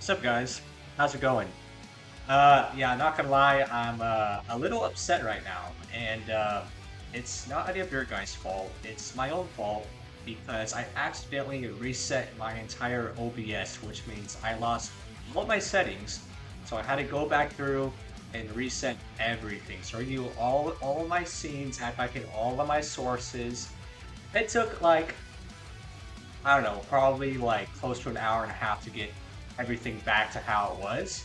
What's up, guys? How's it going? Yeah, not gonna lie, I'm a little upset right now, and it's not any of your guys' fault. It's my own fault because I accidentally reset my entire OBS, which means I lost all my settings. So I had to go back through and reset everything. So renew all of my scenes, add back in all of my sources. It took like I don't know, probably like close to an hour and a half to get everything back to how it was.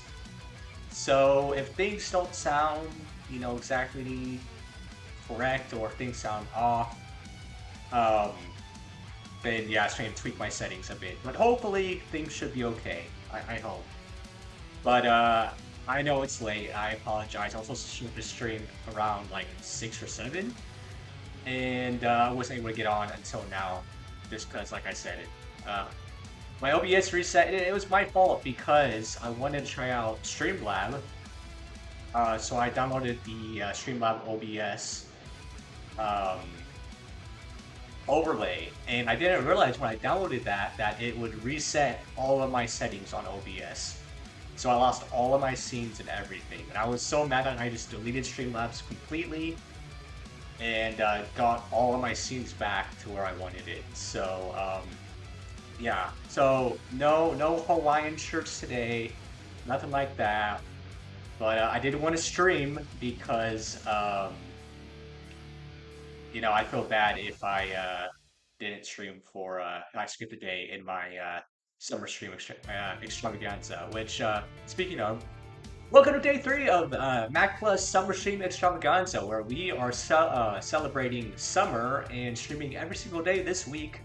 So if things don't sound, exactly correct or if things sound off, um, then yeah, I was trying to tweak my settings a bit. But hopefully things should be okay. I hope. But I know it's late. I apologize. I was supposed to shoot the stream around like 6 or 7, and I wasn't able to get on until now, just because, like I said, my OBS reset. It was my fault because I wanted to try out Streamlab. So I downloaded the Streamlab OBS um, overlay, and I didn't realize when I downloaded that it would reset all of my settings on OBS. So I lost all of my scenes and everything, and I was so mad that I just deleted Streamlabs completely and got all of my scenes back to where I wanted it. So yeah, so no Hawaiian shirts today, nothing like that. But I did want to stream because I feel bad if I didn't stream for I skipped a day in my summer stream extravaganza. Which speaking of, welcome to day 3 of Mac Plus Summer Stream Extravaganza, where we are celebrating summer and streaming every single day this week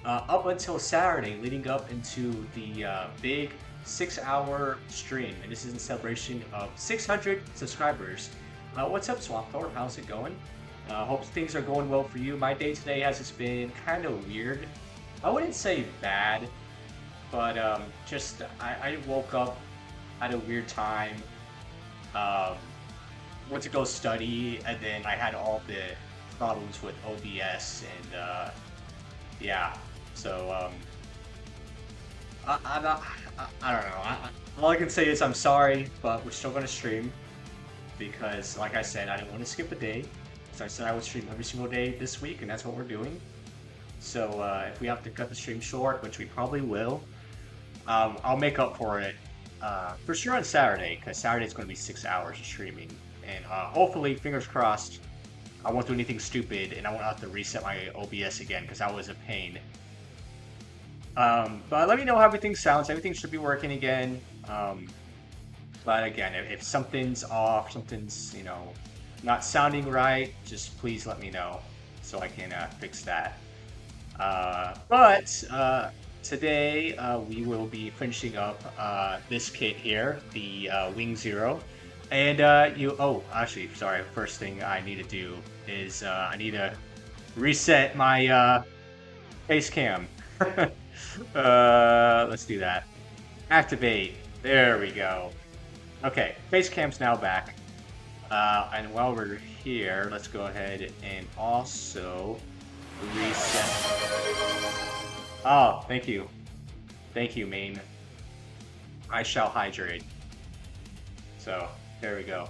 up until Saturday, leading up into the big 6-hour stream. And this is in celebration of 600 subscribers. What's up, Swamp Thor? How's it going? Hope things are going well for you. My day today has just been kind of weird. I wouldn't say bad, but just I woke up at a weird time. Went to go study, and then I had all the problems with OBS, and yeah. So I don't know. All I can say is I'm sorry, but we're still gonna stream because, like I said, I didn't want to skip a day. So I said I would stream every single day this week, and that's what we're doing. So if we have to cut the stream short, which we probably will, I'll make up for it for sure on Saturday, because Saturday is going to be 6 hours of streaming, and hopefully, fingers crossed, I won't do anything stupid, and I won't have to reset my OBS again, because that was a pain. But let me know how everything sounds. Everything should be working again. But again, if something's off, something's not sounding right, just please let me know so I can fix that. But today we will be finishing up this kit here, the Wing Zero. And actually, sorry, first thing I need to do is I need to reset my face cam. Let's do that. Activate. There we go. Okay, face cam's now back. And while we're here, let's go ahead and also reset. Oh, thank you. Thank you, main. I shall hydrate. So, there we go.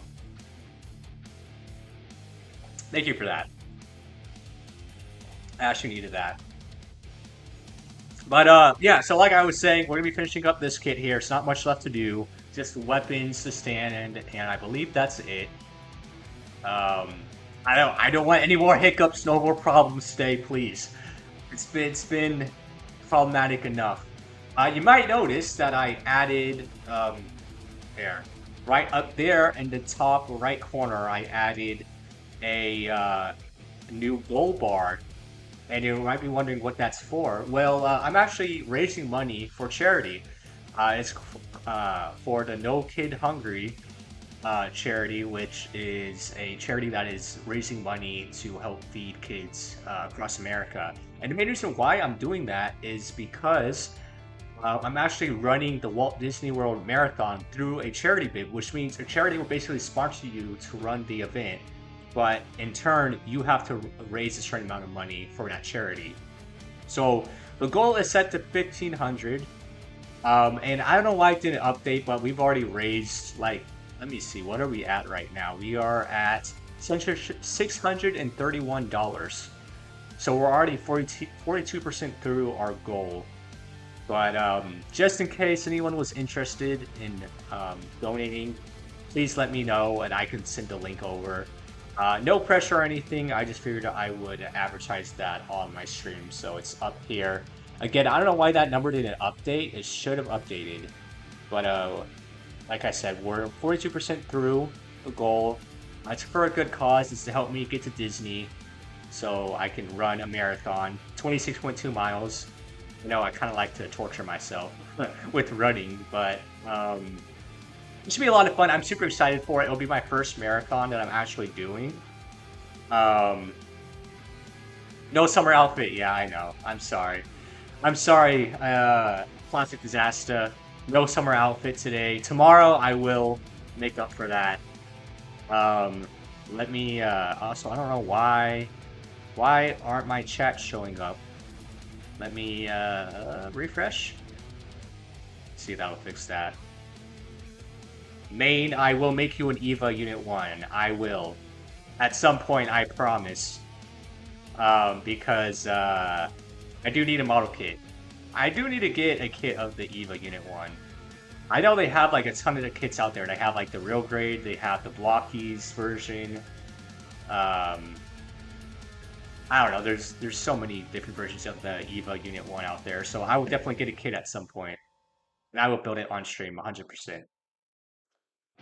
Thank you for that. I actually needed that. But, yeah, so like I was saying, we're going to be finishing up this kit here. It's not much left to do. Just weapons to stand, and I believe that's it. I don't want any more hiccups, no more problems today, please. It's been problematic enough. You might notice that I added there, right up there in the top right corner, I added a new gold bar, and you might be wondering what that's for. Well, I'm actually raising money for charity. It's for the No Kid Hungry charity, which is a charity that is raising money to help feed kids across America. And the main reason why I'm doing that is because I'm actually running the Walt Disney World Marathon through a charity bid, which means a charity will basically sponsor you to run the event, but in turn, you have to raise a certain amount of money for that charity. So the goal is set to 1,500. And I don't know why it didn't update, but we've already raised, like, let me see, what are we at right now? We are at $631. So we're already 42% through our goal. But just in case anyone was interested in donating, please let me know and I can send the link over. No pressure or anything. I just figured I would advertise that on my stream, so it's up here. Again, I don't know why that number didn't update. It should have updated. But like I said, we're 42% through the goal. It's for a good cause. It's to help me get to Disney so I can run a marathon, 26.2 miles. You know, I kind of like to torture myself with running, but it should be a lot of fun. I'm super excited for it. It'll be my first marathon that I'm actually doing. No summer outfit. Yeah, I know. I'm sorry. I'm sorry, Plastic Disaster. No summer outfit today. Tomorrow I will make up for that. Let me, also, I don't know why aren't my chats showing up? Let me, refresh. See if that'll fix that. Main, I will make you an EVA Unit 1. I will. At some point, I promise. Because, I do need a model kit. I do need to get a kit of the EVA Unit 1. I know they have, like, a ton of the kits out there. They have, like, the real grade. They have the blockies version. I don't know. There's so many different versions of the EVA Unit 1 out there. So I will definitely get a kit at some point. And I will build it on stream 100%.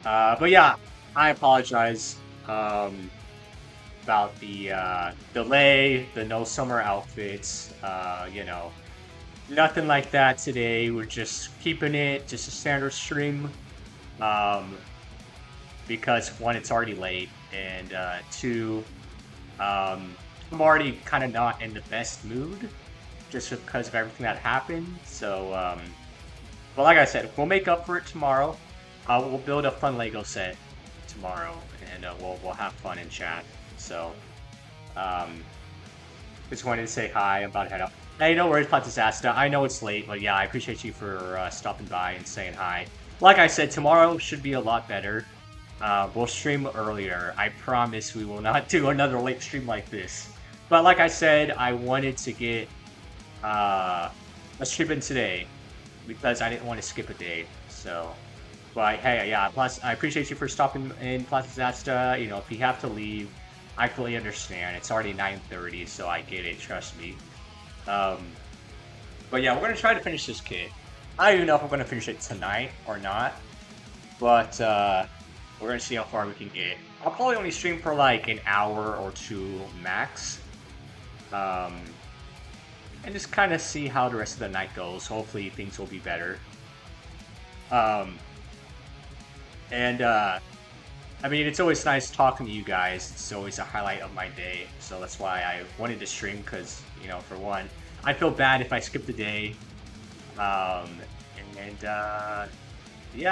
But yeah, I apologize about the delay, the no summer outfits, you know, nothing like that today. We're just keeping it just a standard stream because one, it's already late, and two, I'm already kind of not in the best mood just because of everything that happened. So, but like I said, we'll make up for it tomorrow. We'll build a fun Lego set tomorrow, and we'll have fun in chat. So, just wanted to say hi. I'm about to head up. Hey, no worries, Pot Disaster. I know it's late, but yeah, I appreciate you for stopping by and saying hi. Like I said, tomorrow should be a lot better. We'll stream earlier. I promise we will not do another late stream like this. But like I said, I wanted to get a stream in today because I didn't want to skip a day. So. But hey, yeah, plus I appreciate you for stopping in, Plus Disaster. You know, if you have to leave, I fully understand. It's already 9:30, so I get it, trust me. But yeah, we're gonna try to finish this kit. I don't even know if I'm gonna finish it tonight or not. But we're gonna see how far we can get. I'll probably only stream for like an hour or two max. And just kind of see how the rest of the night goes. Hopefully things will be better. And, I mean, it's always nice talking to you guys. It's always a highlight of my day. So that's why I wanted to stream, because, you know, for one, I feel bad if I skip the day. Yeah,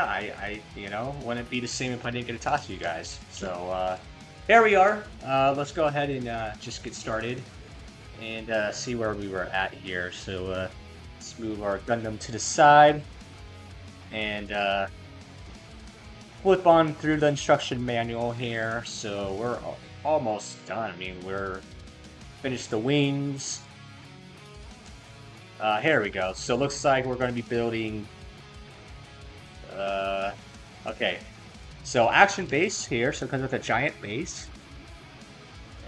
I you know, wouldn't be the same if I didn't get to talk to you guys. So, here we are. Let's go ahead and just get started and see where we were at here. So, let's move our Gundam to the side and flip on through the instruction manual here. So we're almost done. I mean, we're finished the wings. Here we go. So it looks like we're going to be building. Okay. So action base here. So it comes with a giant base.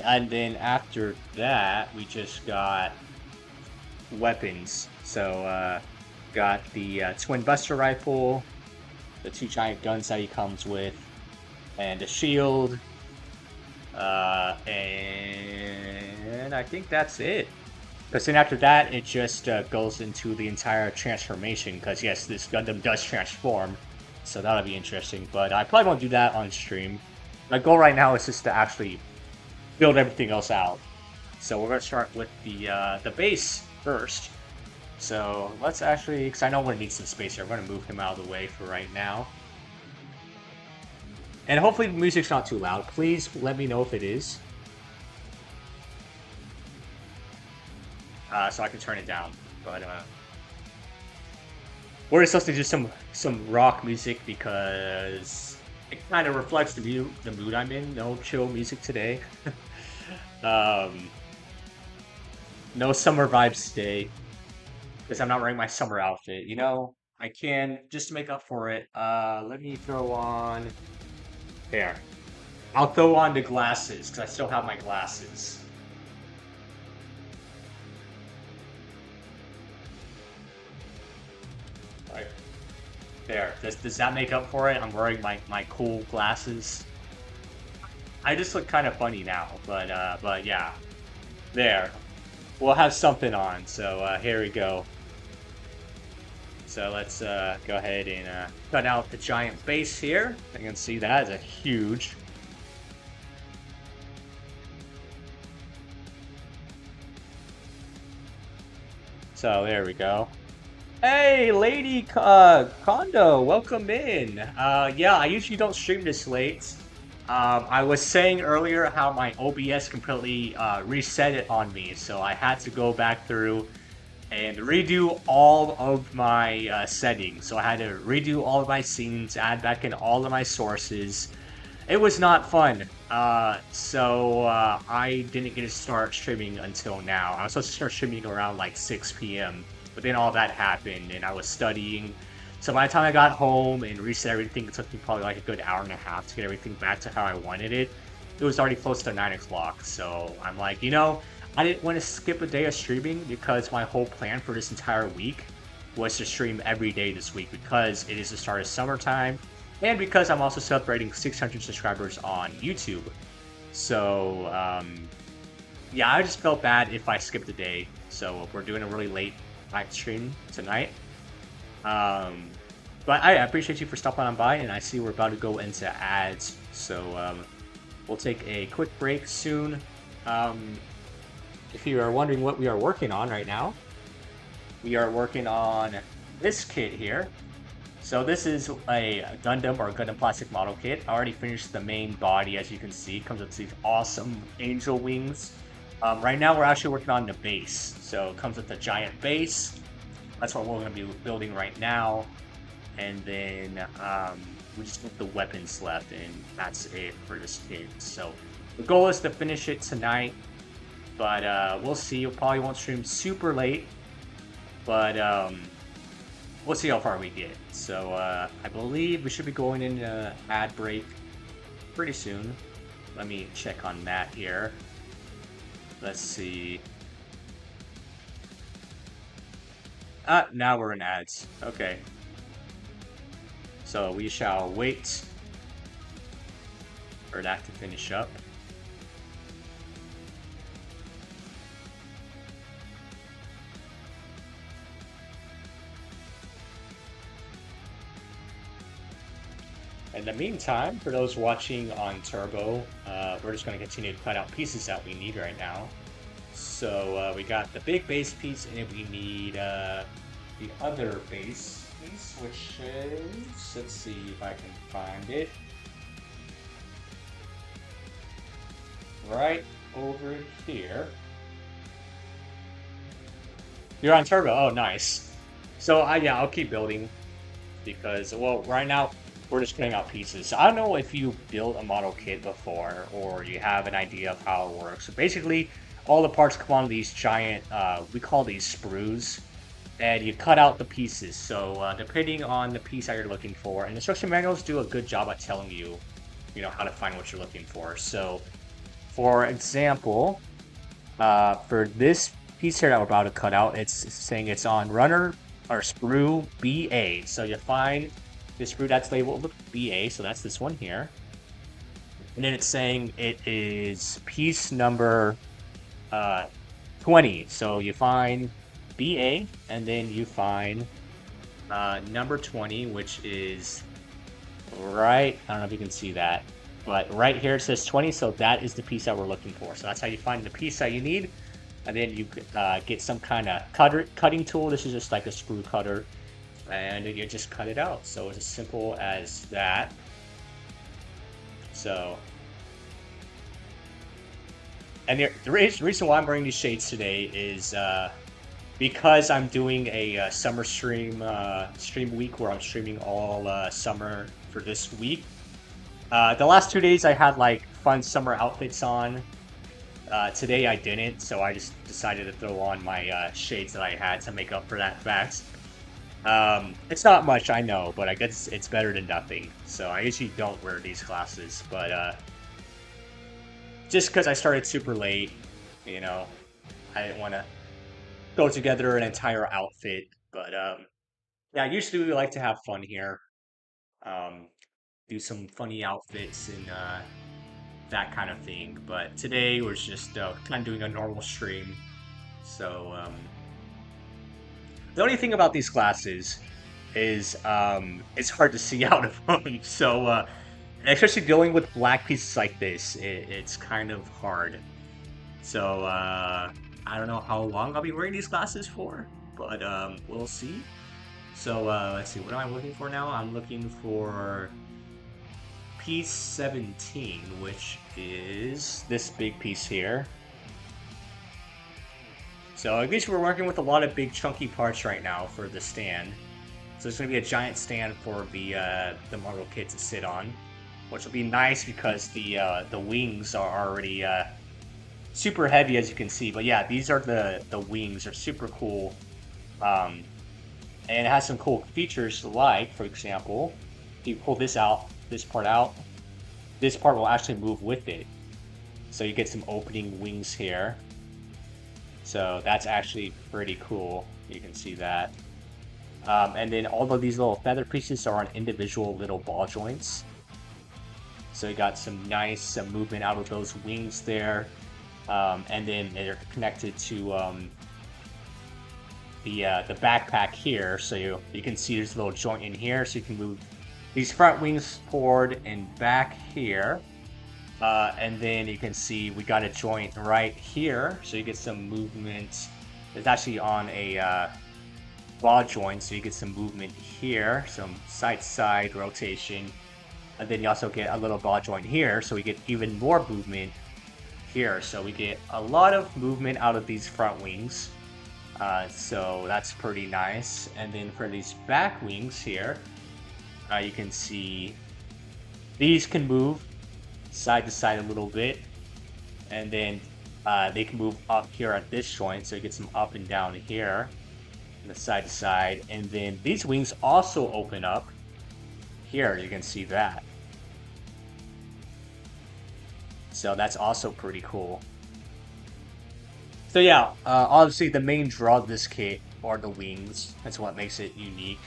And then after that, we just got weapons. So got the twin buster rifle, the two giant guns that he comes with, and a shield, and I think that's it. Because then after that, it just goes into the entire transformation, because yes, this Gundam does transform, so that'll be interesting, but I probably won't do that on stream. My goal right now is just to actually build everything else out. So we're going to start with the base first. So let's actually, because I know we're going to need some space here, I'm going to move him out of the way for right now. And hopefully the music's not too loud. Please let me know if it is. So I can turn it down. But We're supposed to do some rock music because it kind of reflects the mood I'm in. No chill music today. um, no summer vibes today because I'm not wearing my summer outfit. You know, I can just to make up for it. Let me throw on there. I'll throw on the glasses because I still have my glasses. Right there. Does that make up for it? I'm wearing my cool glasses. I just look kind of funny now, but yeah, there. We'll have something on. So here we go. So let's go ahead and cut out the giant base here. You can see that is a huge. So there we go. Hey, Lady Kondo, welcome in. Yeah, I usually don't stream this late. I was saying earlier how my OBS completely reset it on me, so I had to go back through and redo all of my settings. So I had to redo all of my scenes, add back in all of my sources. It was not fun. So I didn't get to start streaming until now. I was supposed to start streaming around like 6 p.m. But then all that happened and I was studying. So by the time I got home and reset everything, it took me probably like a good hour and a half to get everything back to how I wanted it. It was already close to 9 o'clock. So I'm like, you know, I didn't want to skip a day of streaming because my whole plan for this entire week was to stream every day this week because it is the start of summertime and because I'm also celebrating 600 subscribers on YouTube. So, yeah, I just felt bad if I skipped a day. So we're doing a really late night stream tonight. But I appreciate you for stopping on by, and I see we're about to go into ads. So we'll take a quick break soon. If you are wondering what we are working on right now, we are working on this kit here. So this is a Gundam or Gundam plastic model kit. I already finished the main body, as you can see. It comes with these awesome angel wings. Right now we're actually working on the base. So it comes with a giant base. That's what we're going to be building right now. And then we just have the weapons left, and that's it for this kit. So the goal is to finish it tonight. But we'll see. We probably won't stream super late. But we'll see how far we get. So I believe we should be going into ad break pretty soon. Let me check on that here. Let's see. Now we're in ads. Okay. So we shall wait for that to finish up. In the meantime, for those watching on Turbo, we're just going to continue to cut out pieces that we need right now. So we got the big base piece, and we need the other base piece, which is, let's see if I can find it. Right over here. You're on Turbo. Oh, nice. So yeah, I'll keep building because, well, right now we're just cutting out pieces. So I don't know if you built a model kit before or you have an idea of how it works. So basically, all the parts come on these giant, we call these sprues, and you cut out the pieces. So depending on the piece that you're looking for, and instruction manuals do a good job at telling you, you know, how to find what you're looking for. So, for example, for this piece here that we're about to cut out, it's saying it's on runner or sprue BA. So you find the sprue that's labeled with BA, so that's this one here. And then it's saying it is piece number 20. So you find BA, and then you find number 20, which is right, I don't know if you can see that, but right here it says 20, so that is the piece that we're looking for. So that's how you find the piece that you need, and then you get some kind of cutting tool. This is just like a sprue cutter, and then you just cut it out. So it's as simple as that. So, and the reason why I'm wearing these shades today is because I'm doing a summer stream week where I'm streaming all summer for this week. The last 2 days I had like fun summer outfits on. Today I didn't, so I just decided to throw on my shades that I had to make up for that fact. It's not much, I know, but I guess it's better than nothing. So I usually don't wear these glasses, but just because I started super late, you know, I didn't want to throw together an entire outfit. But yeah, usually we like to have fun here. Um, do some funny outfits and that kind of thing. But today we're just kind of doing a normal stream. So the only thing about these glasses is it's hard to see out of them. So especially dealing with black pieces like this, it's kind of hard. So I don't know how long I'll be wearing these glasses for, but we'll see. So let's see, what am I looking for now? I'm looking for piece 17, which is this big piece here. So I guess we're working with a lot of big chunky parts right now for the stand. So there's going to be a giant stand for the Marvel kit to sit on, which will be nice because the wings are already super heavy, as you can see. But yeah, these are the wings. They're super cool, and it has some cool features. Like, for example, if you pull this part out, this part will actually move with it. So you get some opening wings here. So that's actually pretty cool. You can see that. And then all of these little feather pieces are on individual little ball joints. So you got some nice movement out of those wings there. And then they're connected to the backpack here. So you can see there's a little joint in here, so you can move these front wings forward and back here. And then you can see we got a joint right here, so you get some movement. It's actually on a ball joint, so you get some movement here, some side-to-side rotation. And then you also get a little ball joint here, so we get even more movement here. So we get a lot of movement out of these front wings. So that's pretty nice. And then for these back wings here, you can see these can move side to side a little bit, and then they can move up here at this joint, so you get some up and down here, and the side to side. And then these wings also open up here, you can see that. So that's also pretty cool. So yeah, obviously the main draw of this kit are the wings. That's what makes it unique.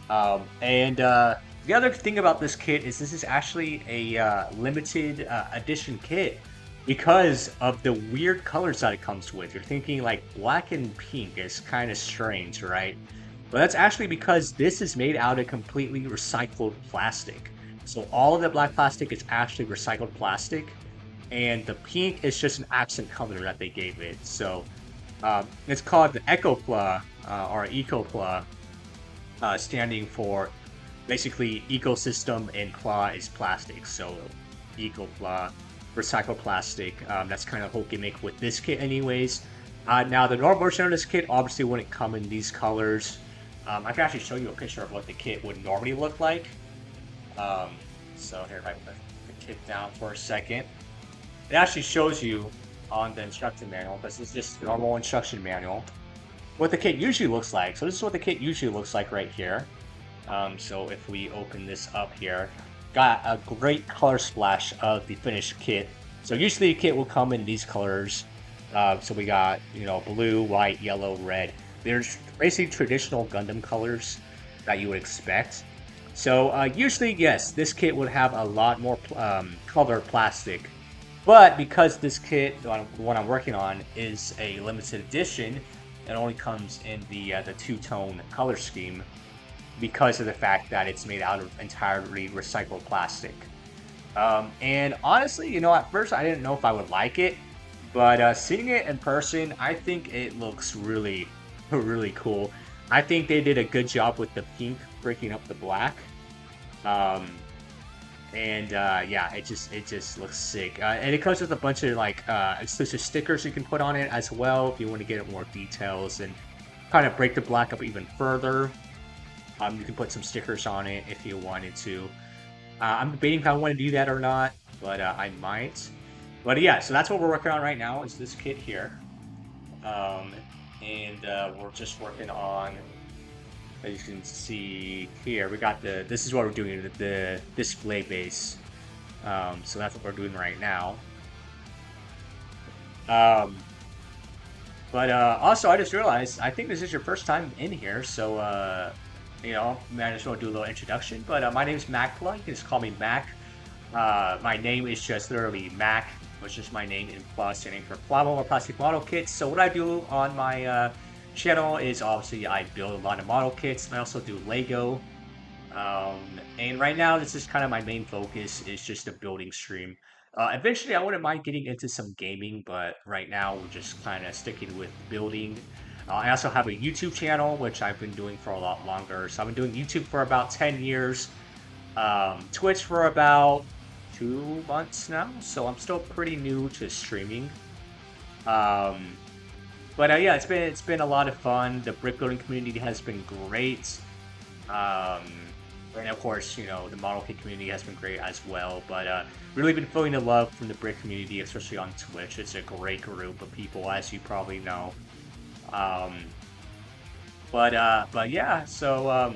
The other thing about this kit is this is actually a limited edition kit because of the weird colors that it comes with. You're thinking like black and pink is kind of strange, right? But that's actually because this is made out of completely recycled plastic. So all of the black plastic is actually recycled plastic, and the pink is just an accent color that they gave it. So it's called the Ecopla or Ecopla, standing for basically ecosystem, and pla is plastic. So Ecopla, recycled plastic. That's kind of whole gimmick with this kit anyways. Now the normal version of this kit obviously wouldn't come in these colors. I can actually show you a picture of what the kit would normally look like. So here, if I put the kit down for a second, it actually shows you on the instruction manual, this is just the normal instruction manual, what the kit usually looks like. So this is what the kit usually looks like right here. So if we open this up here, got a great color splash of the finished kit. So usually the kit will come in these colors. So we got, blue, white, yellow, red. There's basically traditional Gundam colors that you would expect. So usually, yes, this kit would have a lot more color plastic. But because this kit, the one I'm working on, is a limited edition, it only comes in the two-tone color scheme because of the fact that it's made out of entirely recycled plastic. And honestly, at first I didn't know if I would like it, but seeing it in person, I think it looks really, really cool. I think they did a good job with the pink breaking up the black. Yeah, it just looks sick. And it comes with a bunch of exclusive stickers you can put on it as well if you want to get more details. And kind of break the block up even further. You can put some stickers on it if you wanted to. I'm debating if I want to do that or not, but I might. But yeah, so that's what we're working on right now is this kit here. Um, and we're just working on, as you can see here, we got this is what we're doing, the display base. So that's what we're doing right now. But also, I just realized, I think this is your first time in here, so, might as well do a little introduction. But my name is Ecopla. You can just call me Mac. My name is just literally Mac, which is my name in Plus, standing for Plamo or Plastic Model Kits. So what I do on my channel is obviously I build a lot of model kits. I also do Lego. And right now, this is kind of my main focus is just a building stream. Eventually, I wouldn't mind getting into some gaming, but right now we're just kind of sticking with building. I also have a YouTube channel, which I've been doing for a lot longer. So I've been doing YouTube for about 10 years, Twitch for about 2 months now. So I'm still pretty new to streaming. But yeah, it's been a lot of fun. The brick building community has been great. And of course, the model kit community has been great as well. But really been feeling the love from the brick community, especially on Twitch. It's a great group of people, as you probably know. But yeah, so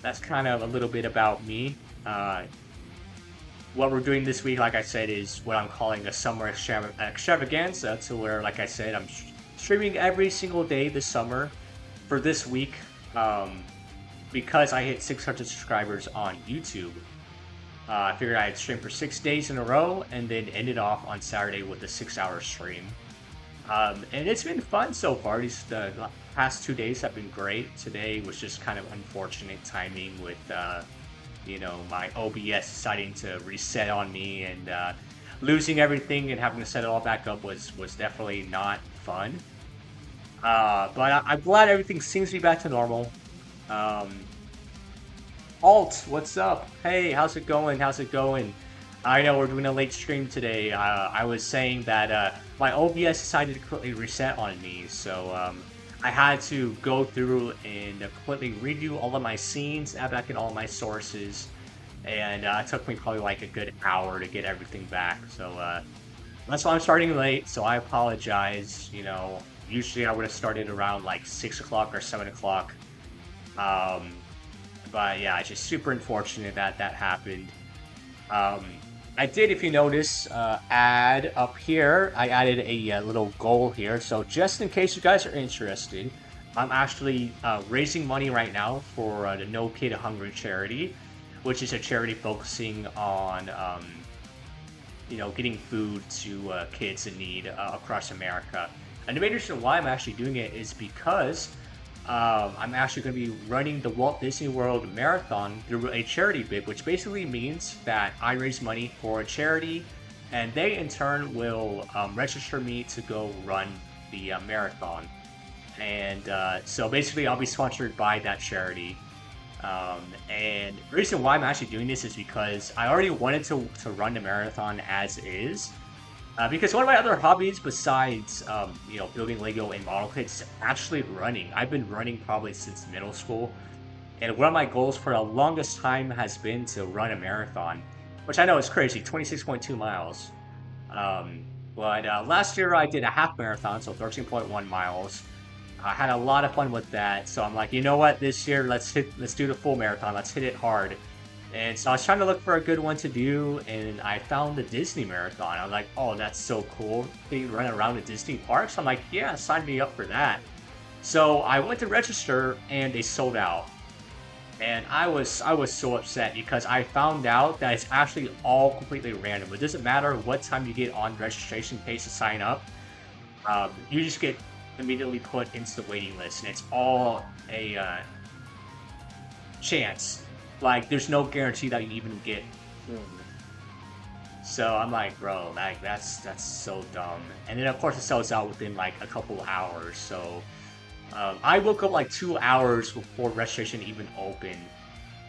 that's kind of a little bit about me. What we're doing this week, like I said, is what I'm calling a summer extravaganza, to where, like I said, I'm streaming every single day this summer for this week. Because I hit 600 subscribers on YouTube. I figured I'd stream for 6 days in a row and then ended off on Saturday with a 6-hour stream. And it's been fun so far. The past 2 days have been great. Today was just kind of unfortunate timing with, my OBS deciding to reset on me and losing everything and having to set it all back up was definitely not fun. But I'm glad everything seems to be back to normal. Alt, what's up? Hey, how's it going? How's it going? I know we're doing a late stream today. I was saying that my OBS decided to completely reset on me, so I had to go through and completely redo all of my scenes, add back in all of my sources, and it took me probably like a good hour to get everything back. So that's why I'm starting late. So I apologize. Usually I would have started around like 6 o'clock or 7 o'clock. But yeah, it's just super unfortunate that happened. I did, if you notice, add up here, I added a little goal here. So just in case you guys are interested, I'm actually raising money right now for the No Kid Hungry charity, which is a charity focusing on, getting food to kids in need across America. And the main reason why I'm actually doing it is because I'm actually going to be running the Walt Disney World Marathon through a charity bid, which basically means that I raise money for a charity, and they in turn will register me to go run the marathon. And so basically I'll be sponsored by that charity. And the reason why I'm actually doing this is because I already wanted to run the marathon as is. Because one of my other hobbies besides, building Lego and model kits is actually running. I've been running probably since middle school. And one of my goals for the longest time has been to run a marathon, which I know is crazy, 26.2 miles. But last year I did a half marathon, so 13.1 miles. I had a lot of fun with that. So I'm like, you know what, this year let's do the full marathon. Let's hit it hard. And so I was trying to look for a good one to do, and I found the Disney Marathon. I was like, oh, that's so cool. They run around the Disney parks. I'm like, yeah, sign me up for that. So I went to register, and they sold out. And I was so upset because I found out that it's actually all completely random. It doesn't matter what time you get on the registration page to sign up. You just get immediately put into the waiting list, and it's all a chance. Like, there's no guarantee that you even get. So I'm like, bro, like that's so dumb. And then of course it sells out within like a couple hours. So I woke up like 2 hours before registration even opened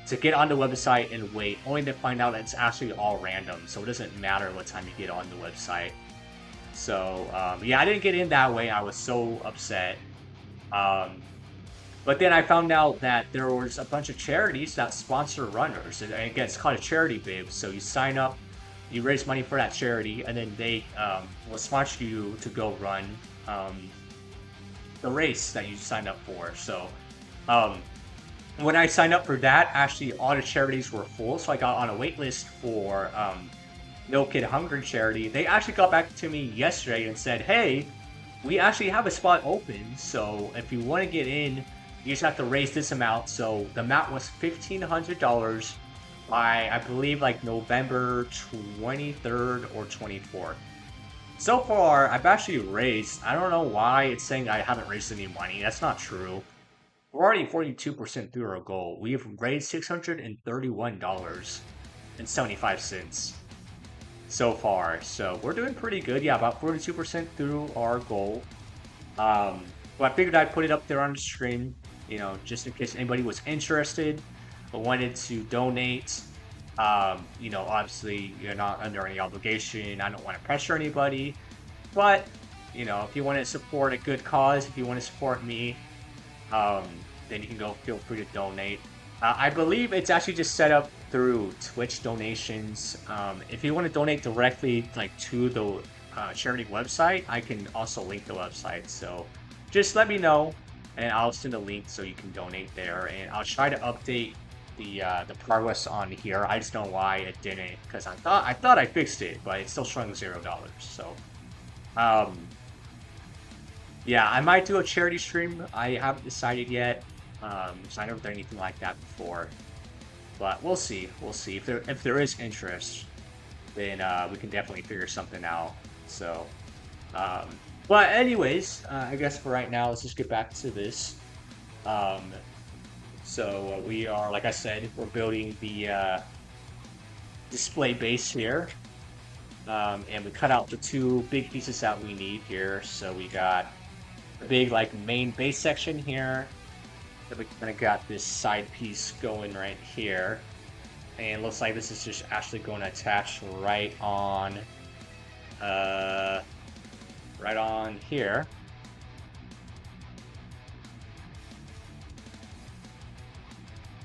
to get on the website and wait, only to find out it's actually all random. So it doesn't matter what time you get on the website. So yeah, I didn't get in that way. I was so upset. But then I found out that there was a bunch of charities that sponsor runners. And again, it's called a charity bib. So you sign up, you raise money for that charity, and then they will sponsor you to go run um, the race that you signed up for. So um, when I signed up for that, actually all the charities were full. So I got on a wait list for No Kid Hungry charity. They actually got back to me yesterday and said, hey, we actually have a spot open. So if you want to get in, you just have to raise this amount. So the amount was $1,500 by, I believe, like November 23rd or 24th. So far, I've actually raised, I don't know why it's saying I haven't raised any money. That's not true. We're already 42% through our goal. We have raised $631.75 so far. So we're doing pretty good. Yeah, about 42% through our goal. But I figured I'd put it up there on the stream, just in case anybody was interested but wanted to donate. Obviously you're not under any obligation. I don't want to pressure anybody. But, if you want to support a good cause, if you want to support me, then you can go feel free to donate. I believe it's actually just set up through Twitch donations. If you want to donate directly to the charity website, I can also link the website. So just let me know, and I'll send a link so you can donate there. And I'll try to update the progress on here. I just don't know why it didn't, because I thought I fixed it, but it's still showing $0. So yeah, I might do a charity stream. I haven't decided yet. So I never done anything like that before. But we'll see. We'll see. If there is interest, then we can definitely figure something out. So, but anyways, I guess for right now, let's just get back to this. So we are, like I said, we're building the display base here. And we cut out the two big pieces that we need here. So we got a big main base section here. Then we kind of got this side piece going right here. And looks like this is just actually going to attach right on here.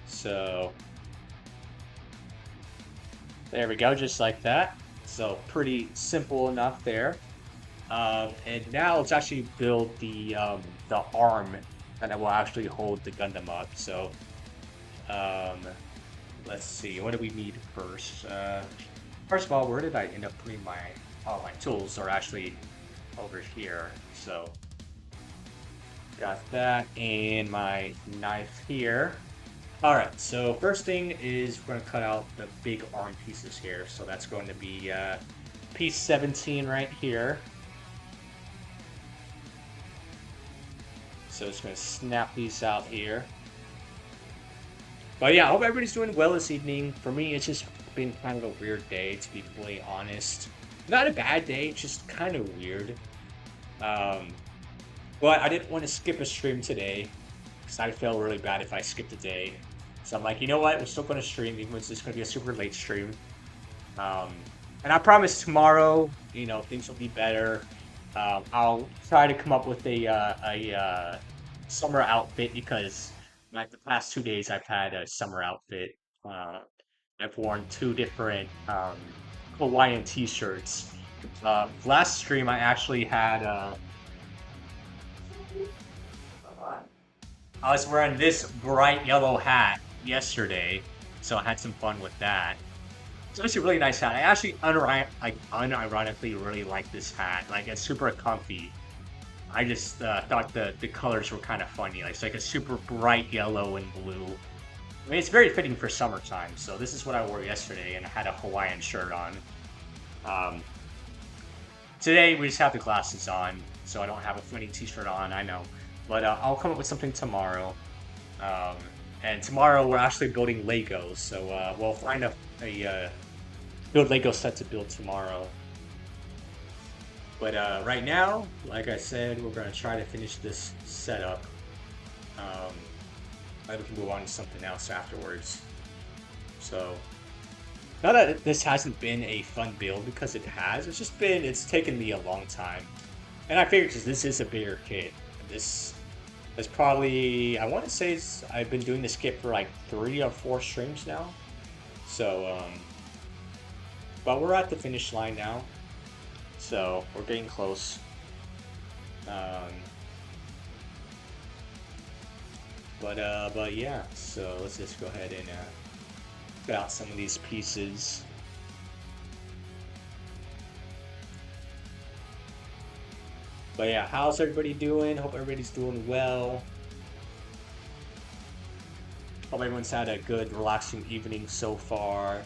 So there we go, just like that. So pretty simple enough there. And now let's actually build the arm that will actually hold the Gundam up. So let's see, what do we need first? First of all, where did I end up putting my tools are actually over here. So got that and my knife here. All right, so first thing is we're gonna cut out the big arm pieces here. So that's going to be piece 17 right here. So it's going to snap these out here. But yeah, I hope everybody's doing well this evening. For me, it's just been kind of a weird day, to be completely honest. Not a bad day, it's just kind of weird. But I didn't want to skip a stream today, because I'd feel really bad if I skipped a day. So I'm like, you know what, we're still going to stream, even though it's just going to be a super late stream. And I promise tomorrow, things will be better. I'll try to come up with a summer outfit, because the past 2 days I've had a summer outfit. I've worn 2 different Hawaiian t-shirts. Last stream I actually had I was wearing this bright yellow hat yesterday, so I had some fun with that. It's actually a really nice hat. I actually unironically really like this hat. It's super comfy. I just thought the colors were kind of funny. It's like a super bright yellow and blue. I mean, it's very fitting for summertime. So this is what I wore yesterday, and I had a Hawaiian shirt on. Today we just have the glasses on, so I don't have a funny t-shirt on, I know. But I'll come up with something tomorrow. And tomorrow we're actually building Legos, so we'll find a build Lego set to build tomorrow. But right now, like I said, we're going to try to finish this setup. Maybe we can move on to something else afterwards. So, not that this hasn't been a fun build, because it has. It's taken me a long time. And I figured, because this is a bigger kit, It's probably, I want to say I've been doing the skip for like 3 or 4 streams now. So, but we're at the finish line now. So we're getting close. Um, but yeah, so let's just go ahead and put out some of these pieces. But yeah, how's everybody doing? Hope everybody's doing well. Hope everyone's had a good, relaxing evening so far.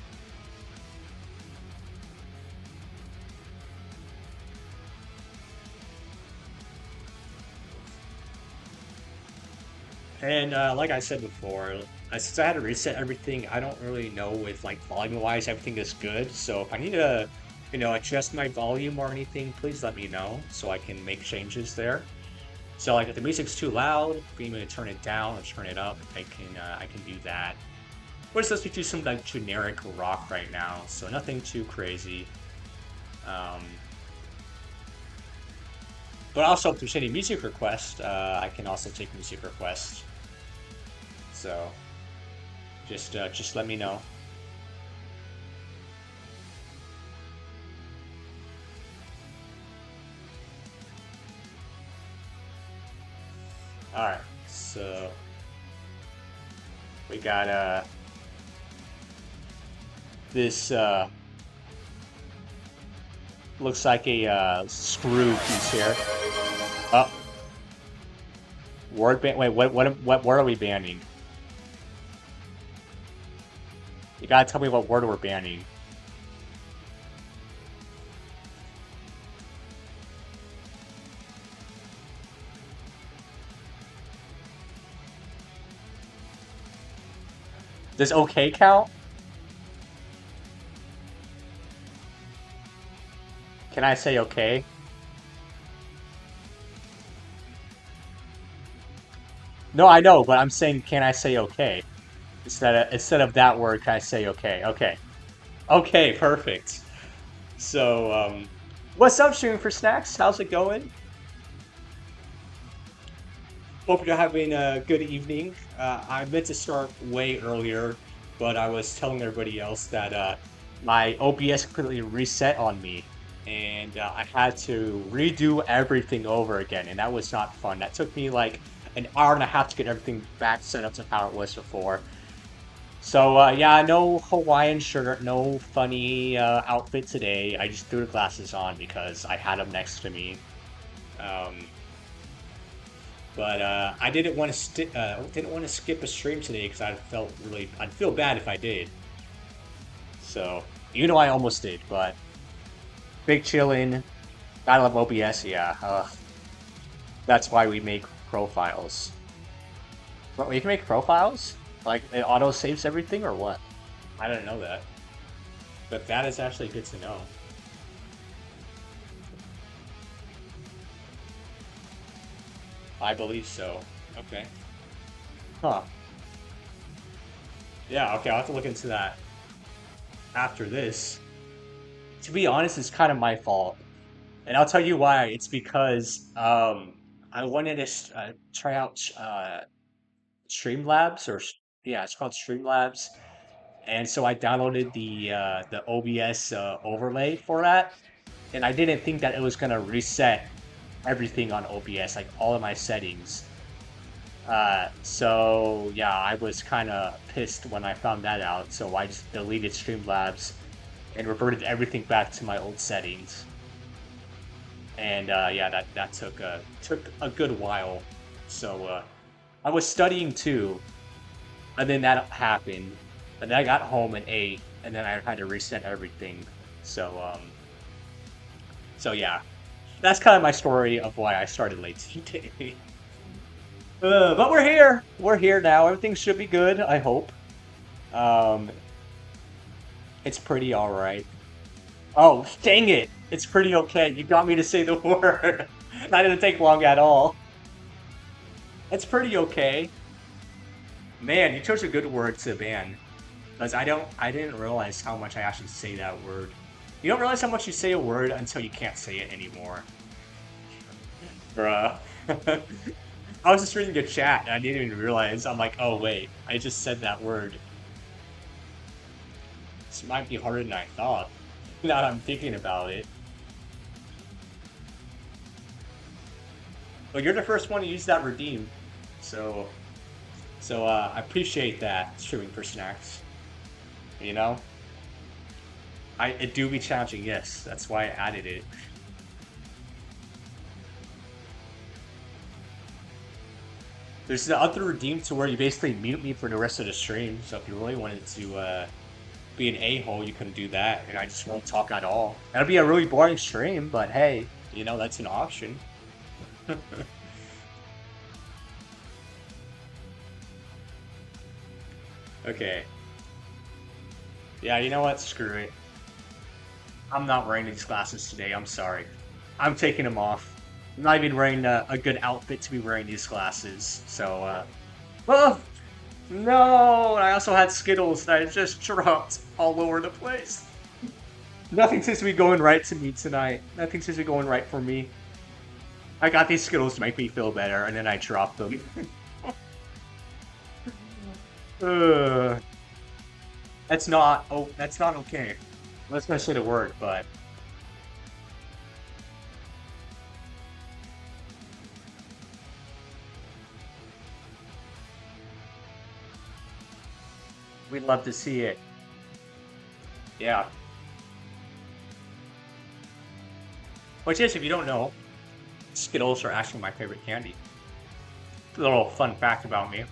And like I said before, since I had to reset everything, I don't really know if like volume-wise everything is good. So if I need to, adjust my volume or anything, please let me know so I can make changes there. So like if the music's too loud, if you need me to turn it down or turn it up, I can do that. We're just listening to some like generic rock right now, so nothing too crazy. Um, but also if there's any music requests, I can also take music requests. So just let me know. All right, so we got this looks like a screw piece here. Oh, word ban. Wait, what word are we banning? You gotta tell me what word we're banning. Does okay count? Can I say okay? No, I know, but I'm saying can I say okay? Instead of that word, can I say okay? Okay. Okay, perfect. So, what's up, Shooting for Snacks? How's it going? Hope you're having a good evening. I meant to start way earlier, but I was telling everybody else that my OBS completely reset on me, and I had to redo everything over again, and that was not fun. That took me like an hour and a half to get everything back set up to how it was before. So yeah, no Hawaiian shirt, no funny outfit today. I just threw the glasses on because I had them next to me. Um, but I didn't want to skip a stream today because I'd feel bad if I did. So I almost did, but big chillin', Battle of OBS, yeah. That's why we make profiles. What, you can make profiles? Like it auto saves everything or what? I didn't know that. But that is actually good to know. I believe so. Okay. Huh. Yeah, okay, I'll have to look into that after this. To be honest, it's kind of my fault. And I'll tell you why. It's because I wanted to try out Streamlabs yeah, it's called Streamlabs. And so I downloaded the OBS overlay for that, and I didn't think that it was gonna reset everything on OBS, like all of my settings. So yeah, I was kind of pissed when I found that out. So I just deleted Streamlabs and reverted everything back to my old settings. And yeah, that took a good while. So I was studying too, and then that happened. And then I got home and ate, and then I had to reset everything. So yeah, that's kind of my story of why I started late today. But we're here. We're here now. Everything should be good, I hope. Um, it's pretty alright. Oh, dang it! It's pretty okay. You got me to say the word. That didn't take long at all. It's pretty okay. Man, you chose a good word to ban. Because I didn't realize how much I actually say that word. You don't realize how much you say a word until you can't say it anymore. Bruh. I was just reading the chat and I didn't even realize. I'm like, oh wait, I just said that word. This might be harder than I thought. Now that I'm thinking about it. Well, you're the first one to use that redeem, so I appreciate that, streaming for snacks. You know, it do be challenging. Yes, that's why I added it. There's the other redeem to where you basically mute me for the rest of the stream. So if you really wanted to be an a-hole, you can do that, and I just won't talk at all. That'll be a really boring stream, but hey, you know that's an option. Okay. Yeah, you know what? Screw it. I'm not wearing these glasses today. I'm sorry. I'm taking them off. I'm not even wearing a good outfit to be wearing these glasses. So, oh, no! I also had Skittles that I just dropped all over the place. Nothing seems to be going right to me tonight. Nothing seems to be going right for me. I got these Skittles to make me feel better, and then I dropped them. That's not. Oh, that's not okay. Let's not say the word, but we'd love to see it. Yeah. Which is, if you don't know, Skittles are actually my favorite candy. A little fun fact about me.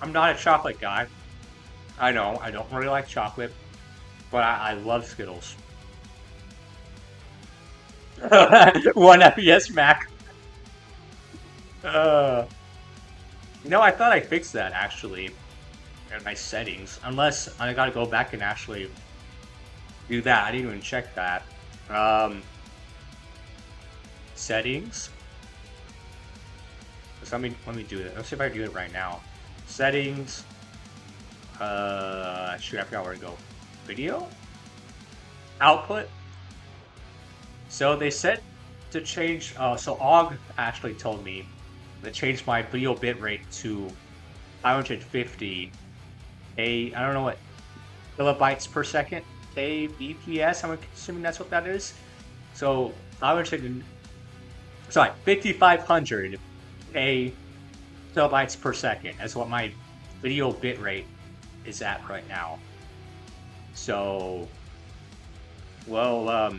I'm not a chocolate guy. I know, I don't really like chocolate, but I love Skittles. One FPS Mac. You know, I thought I fixed that actually in my settings. Unless I gotta go back and actually do that. I didn't even check that. Settings. So let me do it. Let's see if I do it right now. Settings. Shoot, I forgot where to go. Video? Output? So they said to change, so Og actually told me to change my video bitrate to 550 I don't know what, kilobytes per second, kbps, I'm assuming that's what that is. So 5500 kilobytes per second is what my video bitrate is at right now. So, well,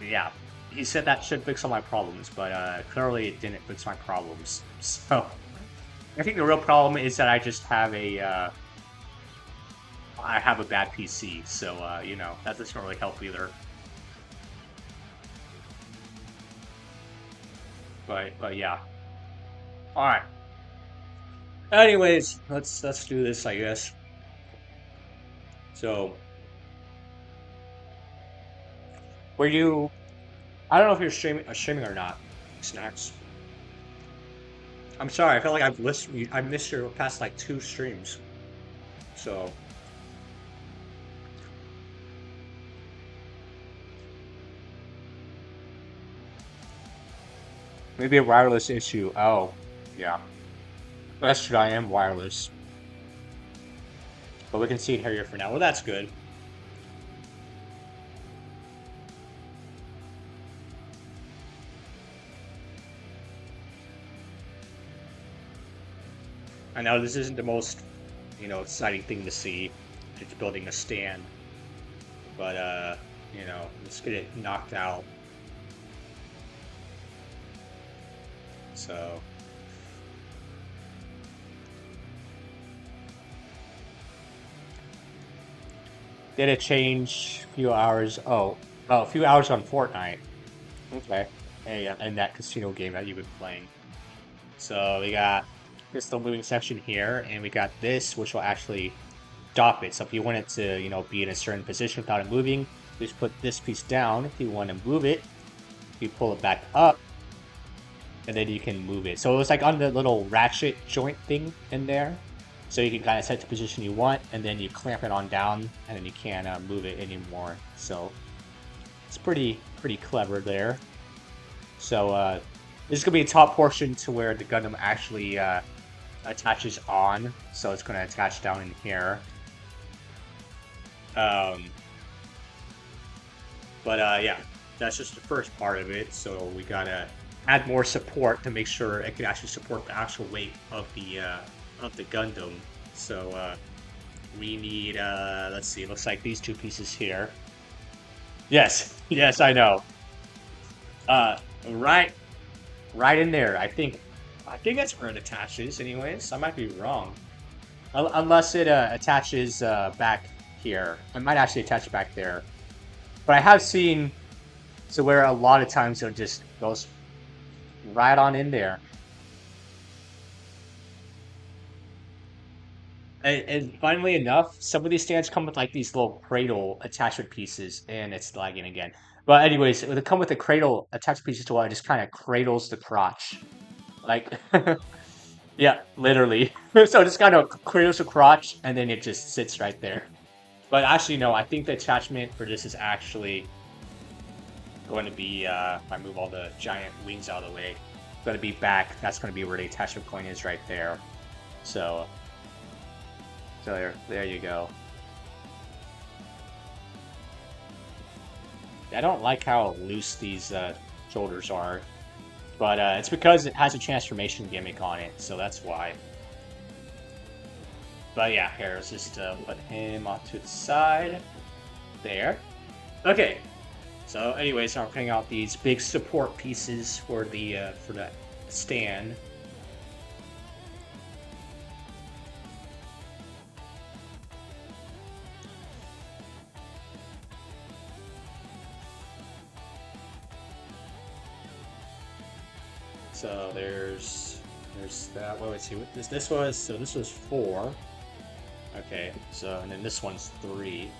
yeah, he said that should fix all my problems, but clearly it didn't fix my problems. So, I think the real problem is that I just have a bad PC. So, you know, that doesn't really help either. But yeah. All right. Anyways, let's do this, I guess. So, were you? I don't know if you're streaming or not. Snacks. I'm sorry. I feel like I missed your past like 2 streams. So. Maybe a wireless issue. Oh, yeah. That's true. I am wireless. But we can see it here for now. Well, that's good. I know this isn't the most, you know, exciting thing to see. It's building a stand. But, you know, let's get it knocked out. So... Did it change a few hours? Oh, a few hours on Fortnite. Okay. And that casino game that you've been playing. So we got this the moving section here, and we got this, which will actually stop it. So if you want it to, you know, be in a certain position without it moving, just put this piece down. If you want to move it, you pull it back up, and then you can move it. So it was like on the little ratchet joint thing in there. So you can kind of set the position you want, and then you clamp it on down, and then you can't move it anymore. So it's pretty clever there. So There's gonna be a top portion to where the Gundam actually attaches on, so it's gonna attach down in here. Um, but yeah, that's just the first part of it. So we gotta add more support to make sure it can actually support the actual weight of the Gundam. So we need let's see, it looks like these two pieces here. Yes, yes, I know. Uh, right, right in there. I think that's where it attaches. Anyways, I might be wrong. Unless it attaches back here. It might actually attach back there. But I have seen so where a lot of times it just goes right on in there. And funnily enough, some of these stands come with like these little cradle attachment pieces, and it's lagging again. But anyways, they come with the cradle attachment pieces to where it just kind of cradles the crotch. Like, yeah, literally. So it just kind of cradles the crotch, and then it just sits right there. But actually, no, I think the attachment for this is actually going to be, if I move all the giant wings out of the way, going to be back. That's going to be where the attachment point is right there. So there you go. I don't like how loose these shoulders are, but it's because it has a transformation gimmick on it, so that's why. But yeah, here, let's just put him off to the side. There. Okay. So anyways, I'm putting out these big support pieces for the stand. So there's that. Wait, let's see what this was. So this was 4. Okay, so and then this one's 3.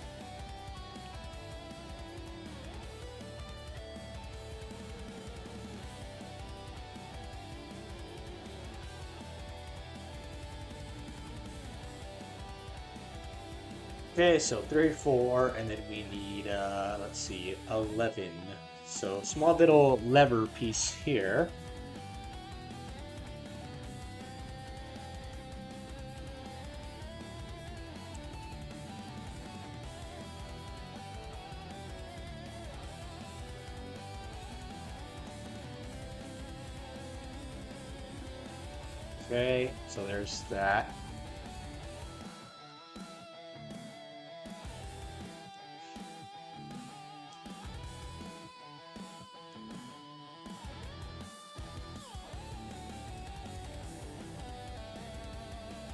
Okay, so 3, 4, and then we need let's see, 11. So small little lever piece here. Okay, so there's that.